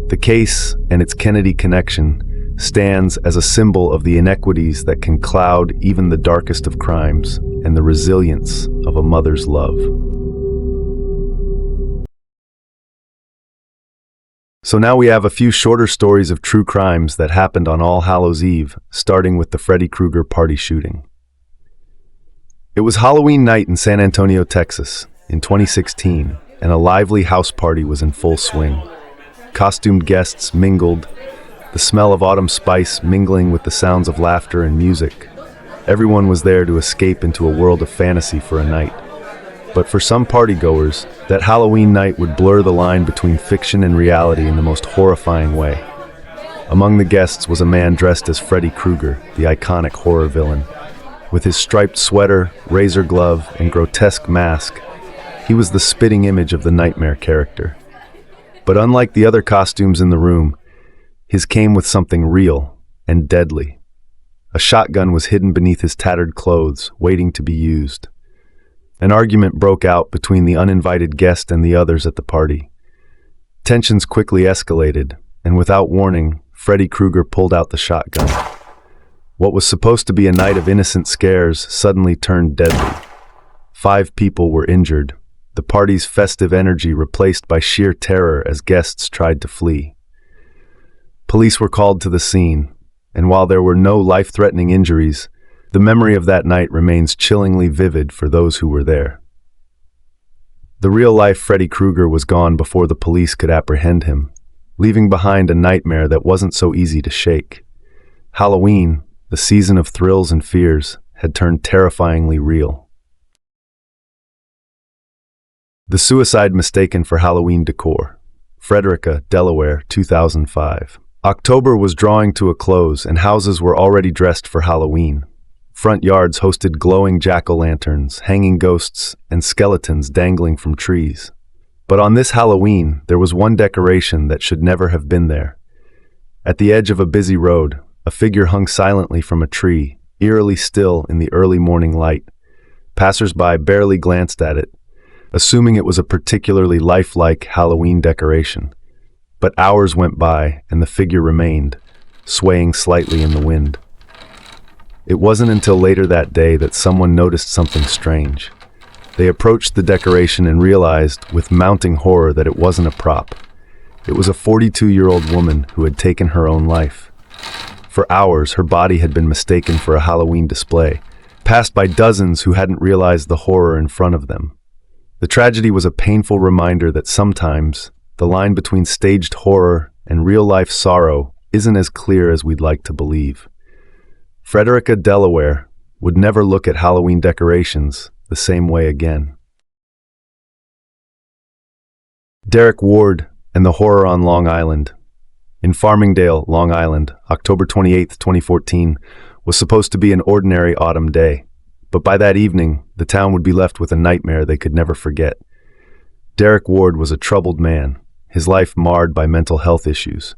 The case and its Kennedy connection stands as a symbol of the inequities that can cloud even the darkest of crimes and the resilience of a mother's love. So now we have a few shorter stories of true crimes that happened on All Hallows Eve, starting with the Freddy Krueger party shooting. It was Halloween night in San Antonio, Texas, in 2016, and a lively house party was in full swing. Costumed guests mingled, the smell of autumn spice mingling with the sounds of laughter and music. Everyone was there to escape into a world of fantasy for a night. But for some partygoers, that Halloween night would blur the line between fiction and reality in the most horrifying way. Among the guests was a man dressed as Freddy Krueger, the iconic horror villain. With his striped sweater, razor glove, and grotesque mask, he was the spitting image of the nightmare character. But unlike the other costumes in the room, his came with something real and deadly. A shotgun was hidden beneath his tattered clothes, waiting to be used. An argument broke out between the uninvited guest and the others at the party. Tensions quickly escalated, and without warning, Freddy Krueger pulled out the shotgun. What was supposed to be a night of innocent scares suddenly turned deadly. 5 people were injured, the party's festive energy replaced by sheer terror as guests tried to flee. Police were called to the scene, and while there were no life-threatening injuries, the memory of that night remains chillingly vivid for those who were there. The real-life Freddy Krueger was gone before the police could apprehend him, leaving behind a nightmare that wasn't so easy to shake. Halloween, the season of thrills and fears, had turned terrifyingly real. The suicide mistaken for Halloween decor. Frederica, Delaware, 2005. October was drawing to a close and houses were already dressed for Halloween. Front yards hosted glowing jack-o'-lanterns, hanging ghosts, and skeletons dangling from trees. But on this Halloween, there was one decoration that should never have been there. At the edge of a busy road, a figure hung silently from a tree, eerily still in the early morning light. Passers-by barely glanced at it, assuming it was a particularly lifelike Halloween decoration. But hours went by, and the figure remained, swaying slightly in the wind. It wasn't until later that day that someone noticed something strange. They approached the decoration and realized, with mounting horror, that it wasn't a prop. It was a 42-year-old woman who had taken her own life. For hours, her body had been mistaken for a Halloween display, passed by dozens who hadn't realized the horror in front of them. The tragedy was a painful reminder that sometimes the line between staged horror and real-life sorrow isn't as clear as we'd like to believe. Frederica, Delaware, would never look at Halloween decorations the same way again. Derek Ward and the Horror on Long Island. In Farmingdale, Long Island, October 28, 2014, was supposed to be an ordinary autumn day, but by that evening, the town would be left with a nightmare they could never forget. Derek Ward was a troubled man, his life marred by mental health issues,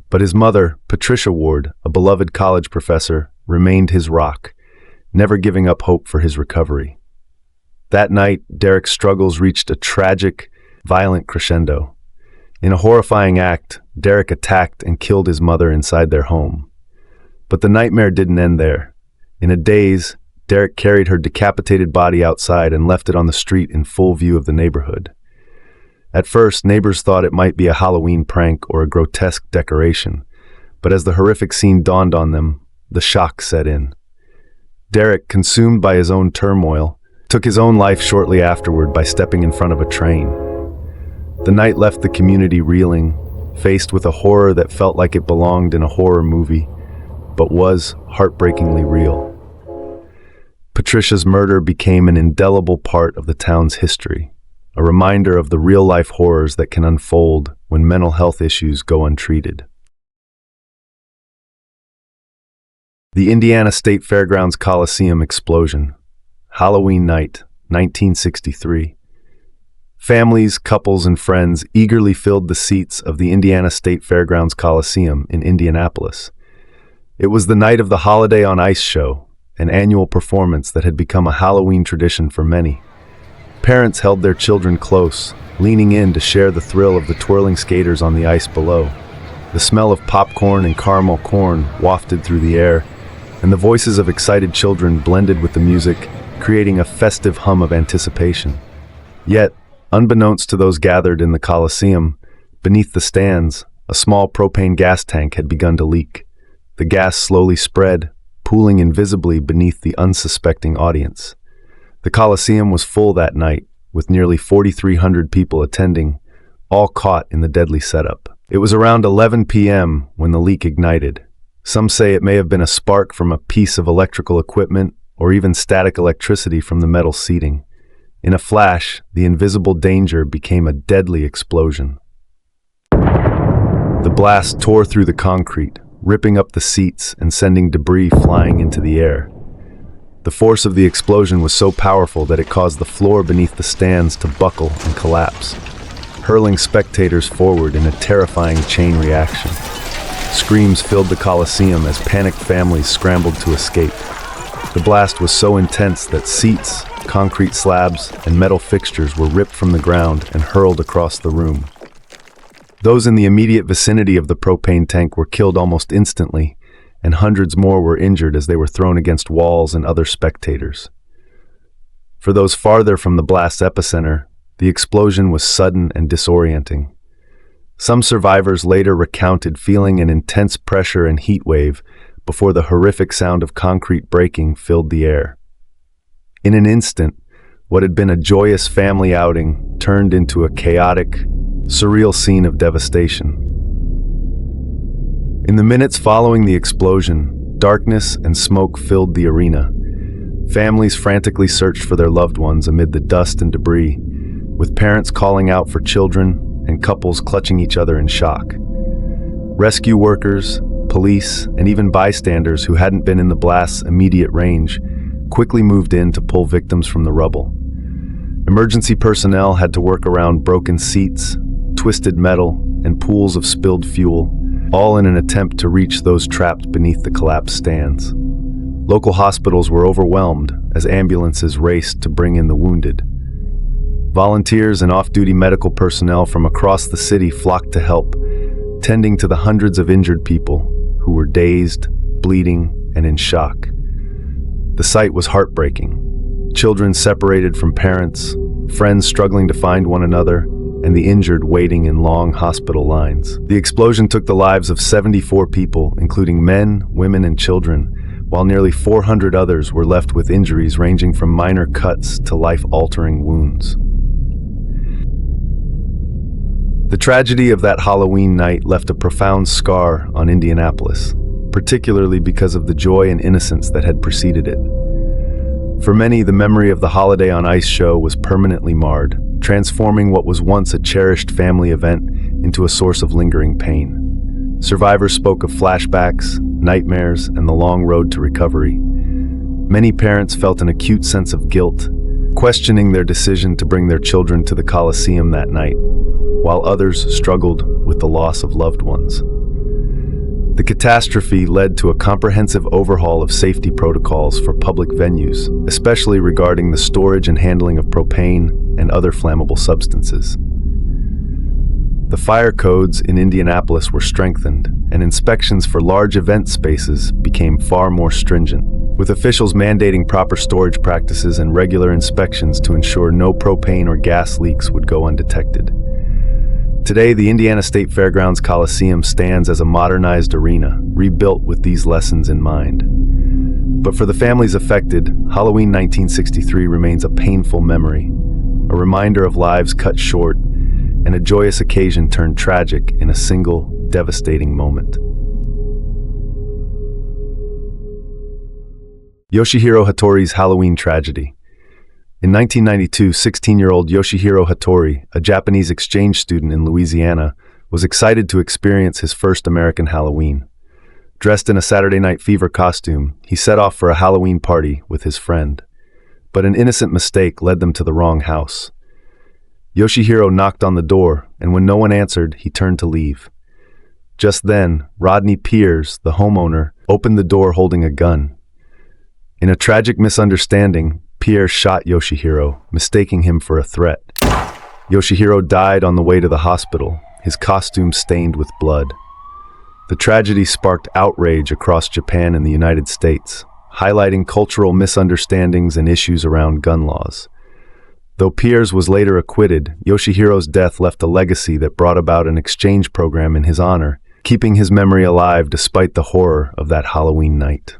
but his mother, Patricia Ward, a beloved college professor, remained his rock, never giving up hope for his recovery. That night, Derek's struggles reached a tragic, violent crescendo. In a horrifying act, Derek attacked and killed his mother inside their home. But the nightmare didn't end there. In a daze, Derek carried her decapitated body outside and left it on the street in full view of the neighborhood. At first, neighbors thought it might be a Halloween prank or a grotesque decoration, but as the horrific scene dawned on them, the shock set in. Derek, consumed by his own turmoil, took his own life shortly afterward by stepping in front of a train. The night left the community reeling, faced with a horror that felt like it belonged in a horror movie, but was heartbreakingly real. Patricia's murder became an indelible part of the town's history, a reminder of the real-life horrors that can unfold when mental health issues go untreated. The Indiana State Fairgrounds Coliseum explosion. Halloween night, 1963. Families, couples, and friends eagerly filled the seats of the Indiana State Fairgrounds Coliseum in Indianapolis. It was the night of the Holiday on Ice show, an annual performance that had become a Halloween tradition for many. Parents held their children close, leaning in to share the thrill of the twirling skaters on the ice below. The smell of popcorn and caramel corn wafted through the air, and the voices of excited children blended with the music, creating a festive hum of anticipation. Yet, unbeknownst to those gathered in the Coliseum, beneath the stands, a small propane gas tank had begun to leak. The gas slowly spread, pooling invisibly beneath the unsuspecting audience. The Coliseum was full that night, with nearly 4,300 people attending, all caught in the deadly setup. It was around 11 p.m. when the leak ignited. Some say it may have been a spark from a piece of electrical equipment or even static electricity from the metal seating. In a flash, the invisible danger became a deadly explosion. The blast tore through the concrete, ripping up the seats and sending debris flying into the air. The force of the explosion was so powerful that it caused the floor beneath the stands to buckle and collapse, hurling spectators forward in a terrifying chain reaction. Screams filled the Coliseum as panicked families scrambled to escape. The blast was so intense that seats, concrete slabs, and metal fixtures were ripped from the ground and hurled across the room. Those in the immediate vicinity of the propane tank were killed almost instantly, and hundreds more were injured as they were thrown against walls and other spectators. For those farther from the blast's epicenter, the explosion was sudden and disorienting. Some survivors later recounted feeling an intense pressure and heat wave before the horrific sound of concrete breaking filled the air. In an instant, what had been a joyous family outing turned into a chaotic, surreal scene of devastation. In the minutes following the explosion, darkness and smoke filled the arena. Families frantically searched for their loved ones amid the dust and debris, with parents calling out for children and couples clutching each other in shock. Rescue workers, police, and even bystanders who hadn't been in the blast's immediate range quickly moved in to pull victims from the rubble. Emergency personnel had to work around broken seats, twisted metal, and pools of spilled fuel, all in an attempt to reach those trapped beneath the collapsed stands. Local hospitals were overwhelmed as ambulances raced to bring in the wounded. Volunteers and off-duty medical personnel from across the city flocked to help, tending to the hundreds of injured people who were dazed, bleeding, and in shock. The sight was heartbreaking. Children separated from parents, friends struggling to find one another, and the injured waiting in long hospital lines. The explosion took the lives of 74 people, including men, women, and children, while nearly 400 others were left with injuries ranging from minor cuts to life-altering wounds. The tragedy of that Halloween night left a profound scar on Indianapolis, particularly because of the joy and innocence that had preceded it. For many, the memory of the Holiday on Ice show was permanently marred, transforming what was once a cherished family event into a source of lingering pain. Survivors spoke of flashbacks, nightmares, and the long road to recovery. Many parents felt an acute sense of guilt, questioning their decision to bring their children to the Coliseum that night, while others struggled with the loss of loved ones. The catastrophe led to a comprehensive overhaul of safety protocols for public venues, especially regarding the storage and handling of propane and other flammable substances. The fire codes in Indianapolis were strengthened, and inspections for large event spaces became far more stringent, with officials mandating proper storage practices and regular inspections to ensure no propane or gas leaks would go undetected. Today, the Indiana State Fairgrounds Coliseum stands as a modernized arena, rebuilt with these lessons in mind. But for the families affected, Halloween 1963 remains a painful memory, a reminder of lives cut short, and a joyous occasion turned tragic in a single, devastating moment. Yoshihiro Hattori's Halloween tragedy. In 1992, 16-year-old Yoshihiro Hattori, a Japanese exchange student in Louisiana, was excited to experience his first American Halloween. Dressed in a Saturday Night Fever costume, he set off for a Halloween party with his friend. But an innocent mistake led them to the wrong house. Yoshihiro knocked on the door, and when no one answered, he turned to leave. Just then, Rodney Piers, the homeowner, opened the door holding a gun. In a tragic misunderstanding, Pierre shot Yoshihiro, mistaking him for a threat. Yoshihiro died on the way to the hospital, his costume stained with blood. The tragedy sparked outrage across Japan and the United States, highlighting cultural misunderstandings and issues around gun laws. Though Piers was later acquitted, Yoshihiro's death left a legacy that brought about an exchange program in his honor, keeping his memory alive despite the horror of that Halloween night.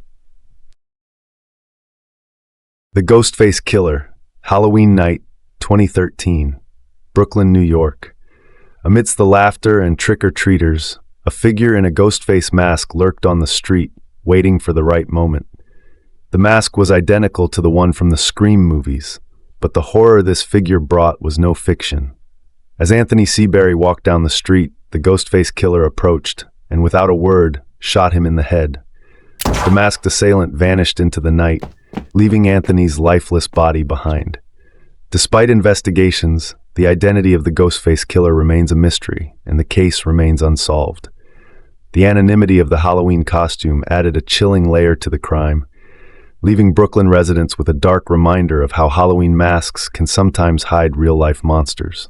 The Ghostface Killer, Halloween Night, 2013, Brooklyn, New York. Amidst the laughter and trick-or-treaters, a figure in a Ghostface mask lurked on the street, waiting for the right moment. The mask was identical to the one from the Scream movies, but the horror this figure brought was no fiction. As Anthony Seabury walked down the street, the Ghostface Killer approached, and without a word, shot him in the head. The masked assailant vanished into the night, leaving Anthony's lifeless body behind. Despite investigations, the identity of the Ghostface Killer remains a mystery, and the case remains unsolved. The anonymity of the Halloween costume added a chilling layer to the crime, leaving Brooklyn residents with a dark reminder of how Halloween masks can sometimes hide real-life monsters.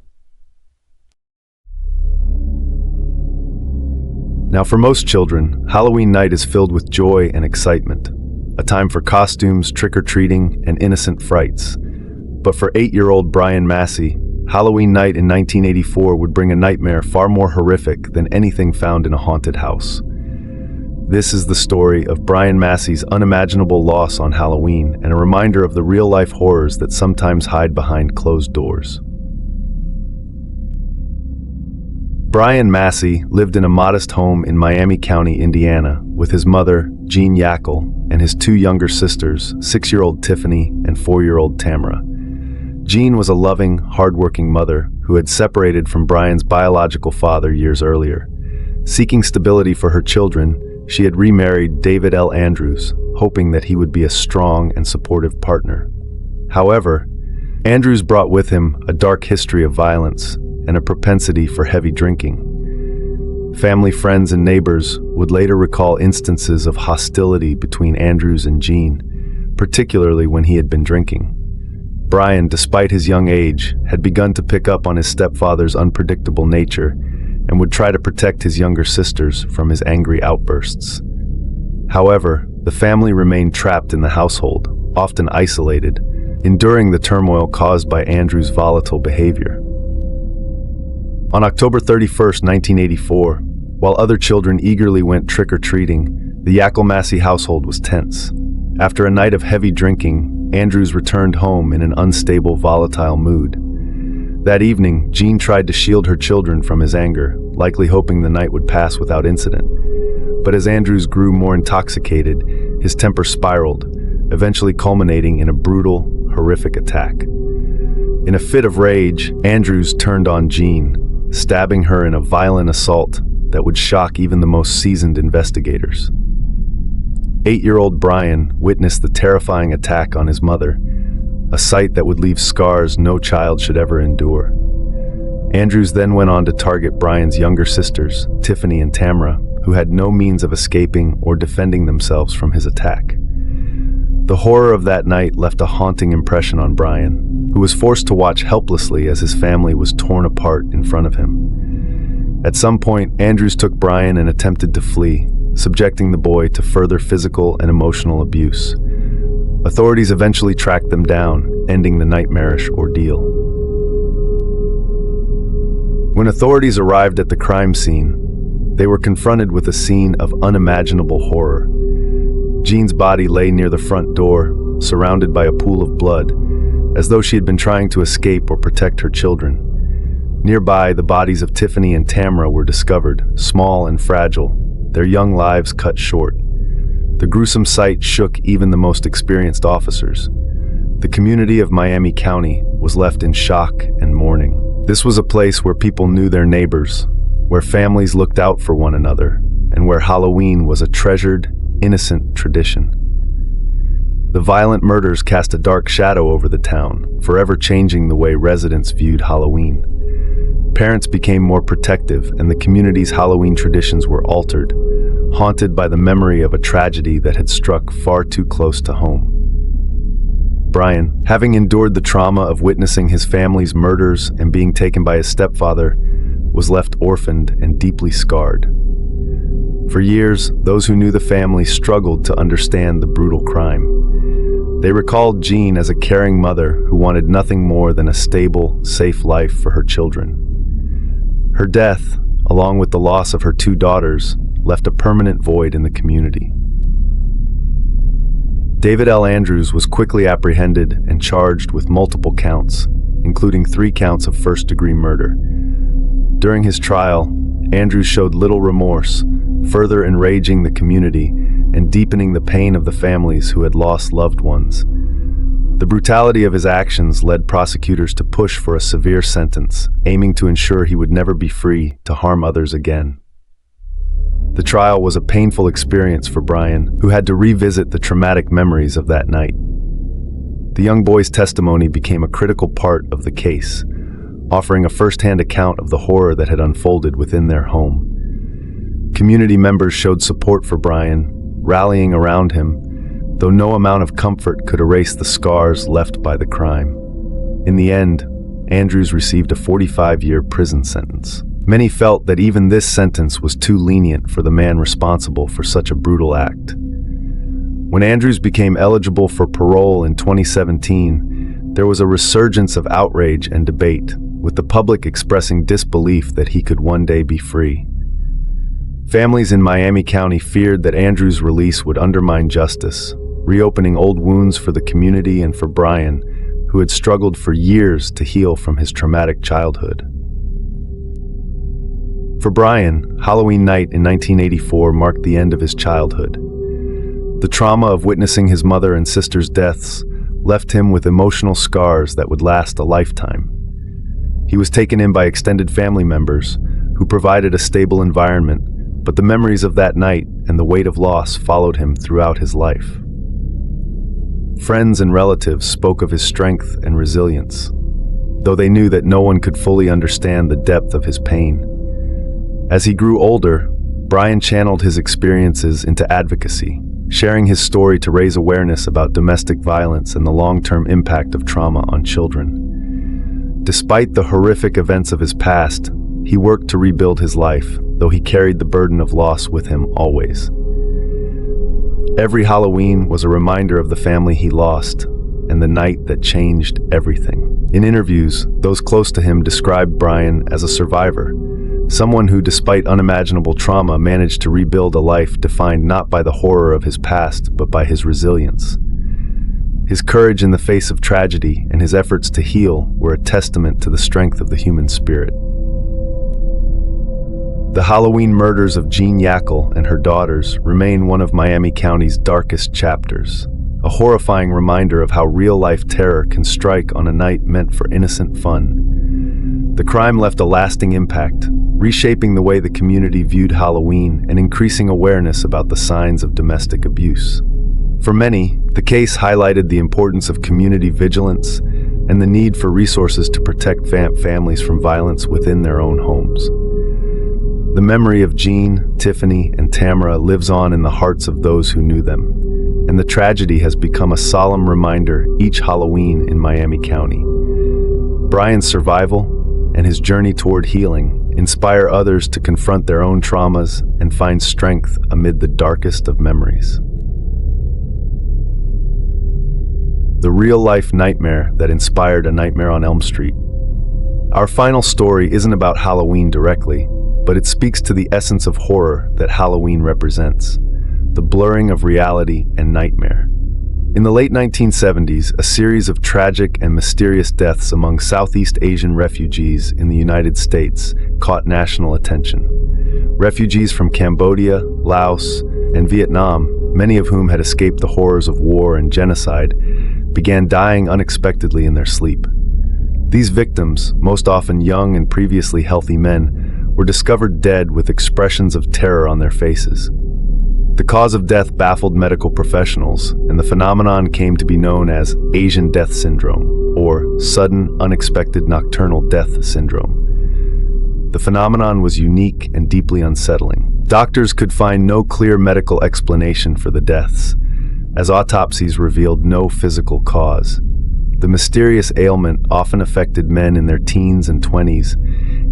Now, for most children, Halloween night is filled with joy and excitement, a time for costumes, trick-or-treating, and innocent frights. But for 8-year-old Brian Massey, Halloween night in 1984 would bring a nightmare far more horrific than anything found in a haunted house. This is the story of Brian Massey's unimaginable loss on Halloween and a reminder of the real-life horrors that sometimes hide behind closed doors. Brian Massey lived in a modest home in Miami County, Indiana, with his mother, Jean Yackel, and his 2 younger sisters, 6-year-old Tiffany and 4-year-old Tamara. Jean was a loving, hardworking mother who had separated from Brian's biological father years earlier. Seeking stability for her children, she had remarried David L. Andrews, hoping that he would be a strong and supportive partner. However, Andrews brought with him a dark history of violence and a propensity for heavy drinking. Family, friends, and neighbors would later recall instances of hostility between Andrews and Jean, particularly when he had been drinking. Brian, despite his young age, had begun to pick up on his stepfather's unpredictable nature and would try to protect his younger sisters from his angry outbursts. However, the family remained trapped in the household, often isolated, enduring the turmoil caused by Andrews' volatile behavior. On October 31, 1984, while other children eagerly went trick-or-treating, the Yackel Massey household was tense. After a night of heavy drinking, Andrews returned home in an unstable, volatile mood. That evening, Jean tried to shield her children from his anger, likely hoping the night would pass without incident. But as Andrews grew more intoxicated, his temper spiraled, eventually culminating in a brutal, horrific attack. In a fit of rage, Andrews turned on Jean, stabbing her in a violent assault that would shock even the most seasoned investigators. 8-year-old Brian witnessed the terrifying attack on his mother, a sight that would leave scars no child should ever endure. Andrews then went on to target Brian's younger sisters, Tiffany and Tamara, who had no means of escaping or defending themselves from his attack. The horror of that night left a haunting impression on Brian, who was forced to watch helplessly as his family was torn apart in front of him. At some point, Andrews took Brian and attempted to flee, subjecting the boy to further physical and emotional abuse. Authorities eventually tracked them down, ending the nightmarish ordeal. When authorities arrived at the crime scene, they were confronted with a scene of unimaginable horror. Jean's body lay near the front door, surrounded by a pool of blood, as though she had been trying to escape or protect her children. Nearby, the bodies of Tiffany and Tamara were discovered, small and fragile, their young lives cut short. The gruesome sight shook even the most experienced officers. The community of Miami County was left in shock and mourning. This was a place where people knew their neighbors, where families looked out for one another, and where Halloween was a treasured, innocent tradition. The violent murders cast a dark shadow over the town, forever changing the way residents viewed Halloween. Parents became more protective, and the community's Halloween traditions were altered, haunted by the memory of a tragedy that had struck far too close to home. Brian, having endured the trauma of witnessing his family's murders and being taken by his stepfather, was left orphaned and deeply scarred. For years, those who knew the family struggled to understand the brutal crime. They recalled Jean as a caring mother who wanted nothing more than a stable, safe life for her children. Her death, along with the loss of her 2 daughters, left a permanent void in the community. David L. Andrews was quickly apprehended and charged with multiple counts, including 3 counts of first-degree murder. During his trial, Andrews showed little remorse, further enraging the community and deepening the pain of the families who had lost loved ones. The brutality of his actions led prosecutors to push for a severe sentence, aiming to ensure he would never be free to harm others again. The trial was a painful experience for Brian, who had to revisit the traumatic memories of that night. The young boy's testimony became a critical part of the case, offering a first-hand account of the horror that had unfolded within their home. Community members showed support for Brian, rallying around him, though no amount of comfort could erase the scars left by the crime. In the end, Andrews received a 45-year prison sentence. Many felt that even this sentence was too lenient for the man responsible for such a brutal act. When Andrews became eligible for parole in 2017, there was a resurgence of outrage and debate, with the public expressing disbelief that he could one day be free. Families in Miami County feared that Andrews' release would undermine justice, reopening old wounds for the community and for Brian, who had struggled for years to heal from his traumatic childhood. For Brian, Halloween night in 1984 marked the end of his childhood. The trauma of witnessing his mother and sister's deaths left him with emotional scars that would last a lifetime. He was taken in by extended family members who provided a stable environment, but the memories of that night and the weight of loss followed him throughout his life. Friends and relatives spoke of his strength and resilience, though they knew that no one could fully understand the depth of his pain. As he grew older, Brian channeled his experiences into advocacy, sharing his story to raise awareness about domestic violence and the long-term impact of trauma on children. Despite the horrific events of his past, he worked to rebuild his life, though he carried the burden of loss with him always. Every Halloween was a reminder of the family he lost and the night that changed everything. In interviews, those close to him described Brian as a survivor, someone who, despite unimaginable trauma, managed to rebuild a life defined not by the horror of his past, but by his resilience. His courage in the face of tragedy and his efforts to heal were a testament to the strength of the human spirit. The Halloween murders of Jean Yackel and her daughters remain one of Miami County's darkest chapters, a horrifying reminder of how real-life terror can strike on a night meant for innocent fun. The crime left a lasting impact, reshaping the way the community viewed Halloween and increasing awareness about the signs of domestic abuse. For many, the case highlighted the importance of community vigilance and the need for resources to protect families from violence within their own homes. The memory of Jean, Tiffany, and Tamara lives on in the hearts of those who knew them, and the tragedy has become a solemn reminder each Halloween in Miami County. Brian's survival and his journey toward healing inspire others to confront their own traumas and find strength amid the darkest of memories. The real-life nightmare that inspired A Nightmare on Elm Street. Our final story isn't about Halloween directly, but it speaks to the essence of horror that Halloween represents, the blurring of reality and nightmare. In the late 1970s, a series of tragic and mysterious deaths among Southeast Asian refugees in the United States caught national attention. Refugees from Cambodia, Laos, and Vietnam, many of whom had escaped the horrors of war and genocide, began dying unexpectedly in their sleep. These victims, most often young and previously healthy men, were discovered dead with expressions of terror on their faces. The cause of death baffled medical professionals, and the phenomenon came to be known as Asian death syndrome, or sudden, unexpected nocturnal death syndrome. The phenomenon was unique and deeply unsettling. Doctors could find no clear medical explanation for the deaths, as autopsies revealed no physical cause. The mysterious ailment often affected men in their teens and 20s,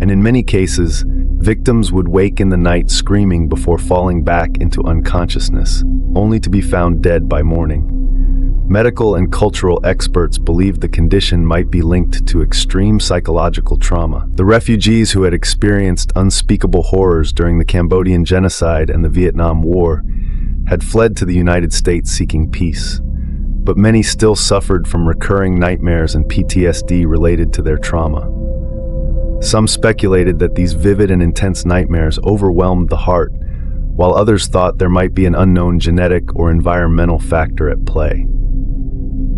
and in many cases, victims would wake in the night screaming before falling back into unconsciousness, only to be found dead by morning. Medical and cultural experts believed the condition might be linked to extreme psychological trauma. The refugees who had experienced unspeakable horrors during the Cambodian genocide and the Vietnam War had fled to the United States seeking peace, but many still suffered from recurring nightmares and PTSD related to their trauma. Some speculated that these vivid and intense nightmares overwhelmed the heart, while others thought there might be an unknown genetic or environmental factor at play.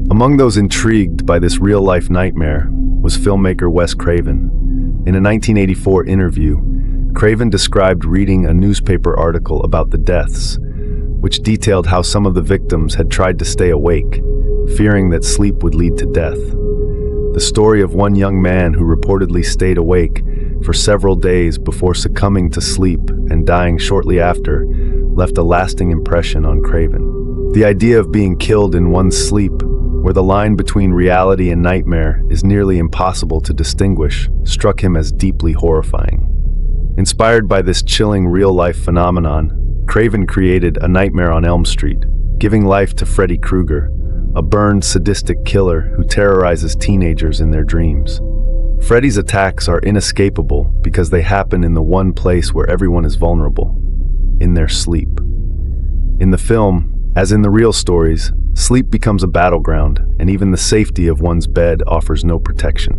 Among those intrigued by this real-life nightmare was filmmaker Wes Craven. In a 1984 interview, Craven described reading a newspaper article about the deaths, which detailed how some of the victims had tried to stay awake, fearing that sleep would lead to death. The story of one young man who reportedly stayed awake for several days before succumbing to sleep and dying shortly after left a lasting impression on Craven. The idea of being killed in one's sleep, where the line between reality and nightmare is nearly impossible to distinguish, struck him as deeply horrifying. Inspired by this chilling real-life phenomenon, Craven created A Nightmare on Elm Street, giving life to Freddy Krueger, a burned, sadistic killer who terrorizes teenagers in their dreams. Freddy's attacks are inescapable because they happen in the one place where everyone is vulnerable, in their sleep. In the film, as in the real stories, sleep becomes a battleground, and even the safety of one's bed offers no protection.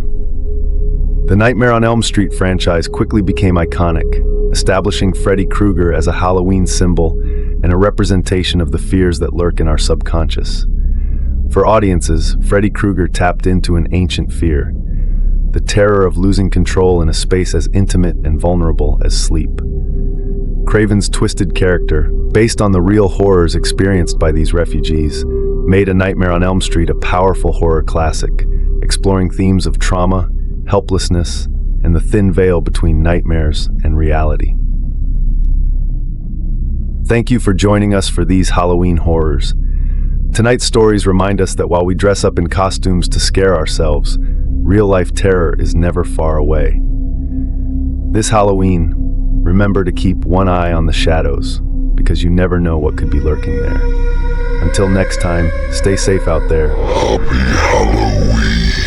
The Nightmare on Elm Street franchise quickly became iconic, establishing Freddy Krueger as a Halloween symbol and a representation of the fears that lurk in our subconscious. For audiences, Freddy Krueger tapped into an ancient fear, the terror of losing control in a space as intimate and vulnerable as sleep. Craven's twisted character, based on the real horrors experienced by these refugees, made A Nightmare on Elm Street a powerful horror classic, exploring themes of trauma, helplessness, and the thin veil between nightmares and reality. Thank you for joining us for these Halloween horrors. Tonight's stories remind us that while we dress up in costumes to scare ourselves, real-life terror is never far away. This Halloween, remember to keep one eye on the shadows, because you never know what could be lurking there. Until next time, stay safe out there. Happy Halloween!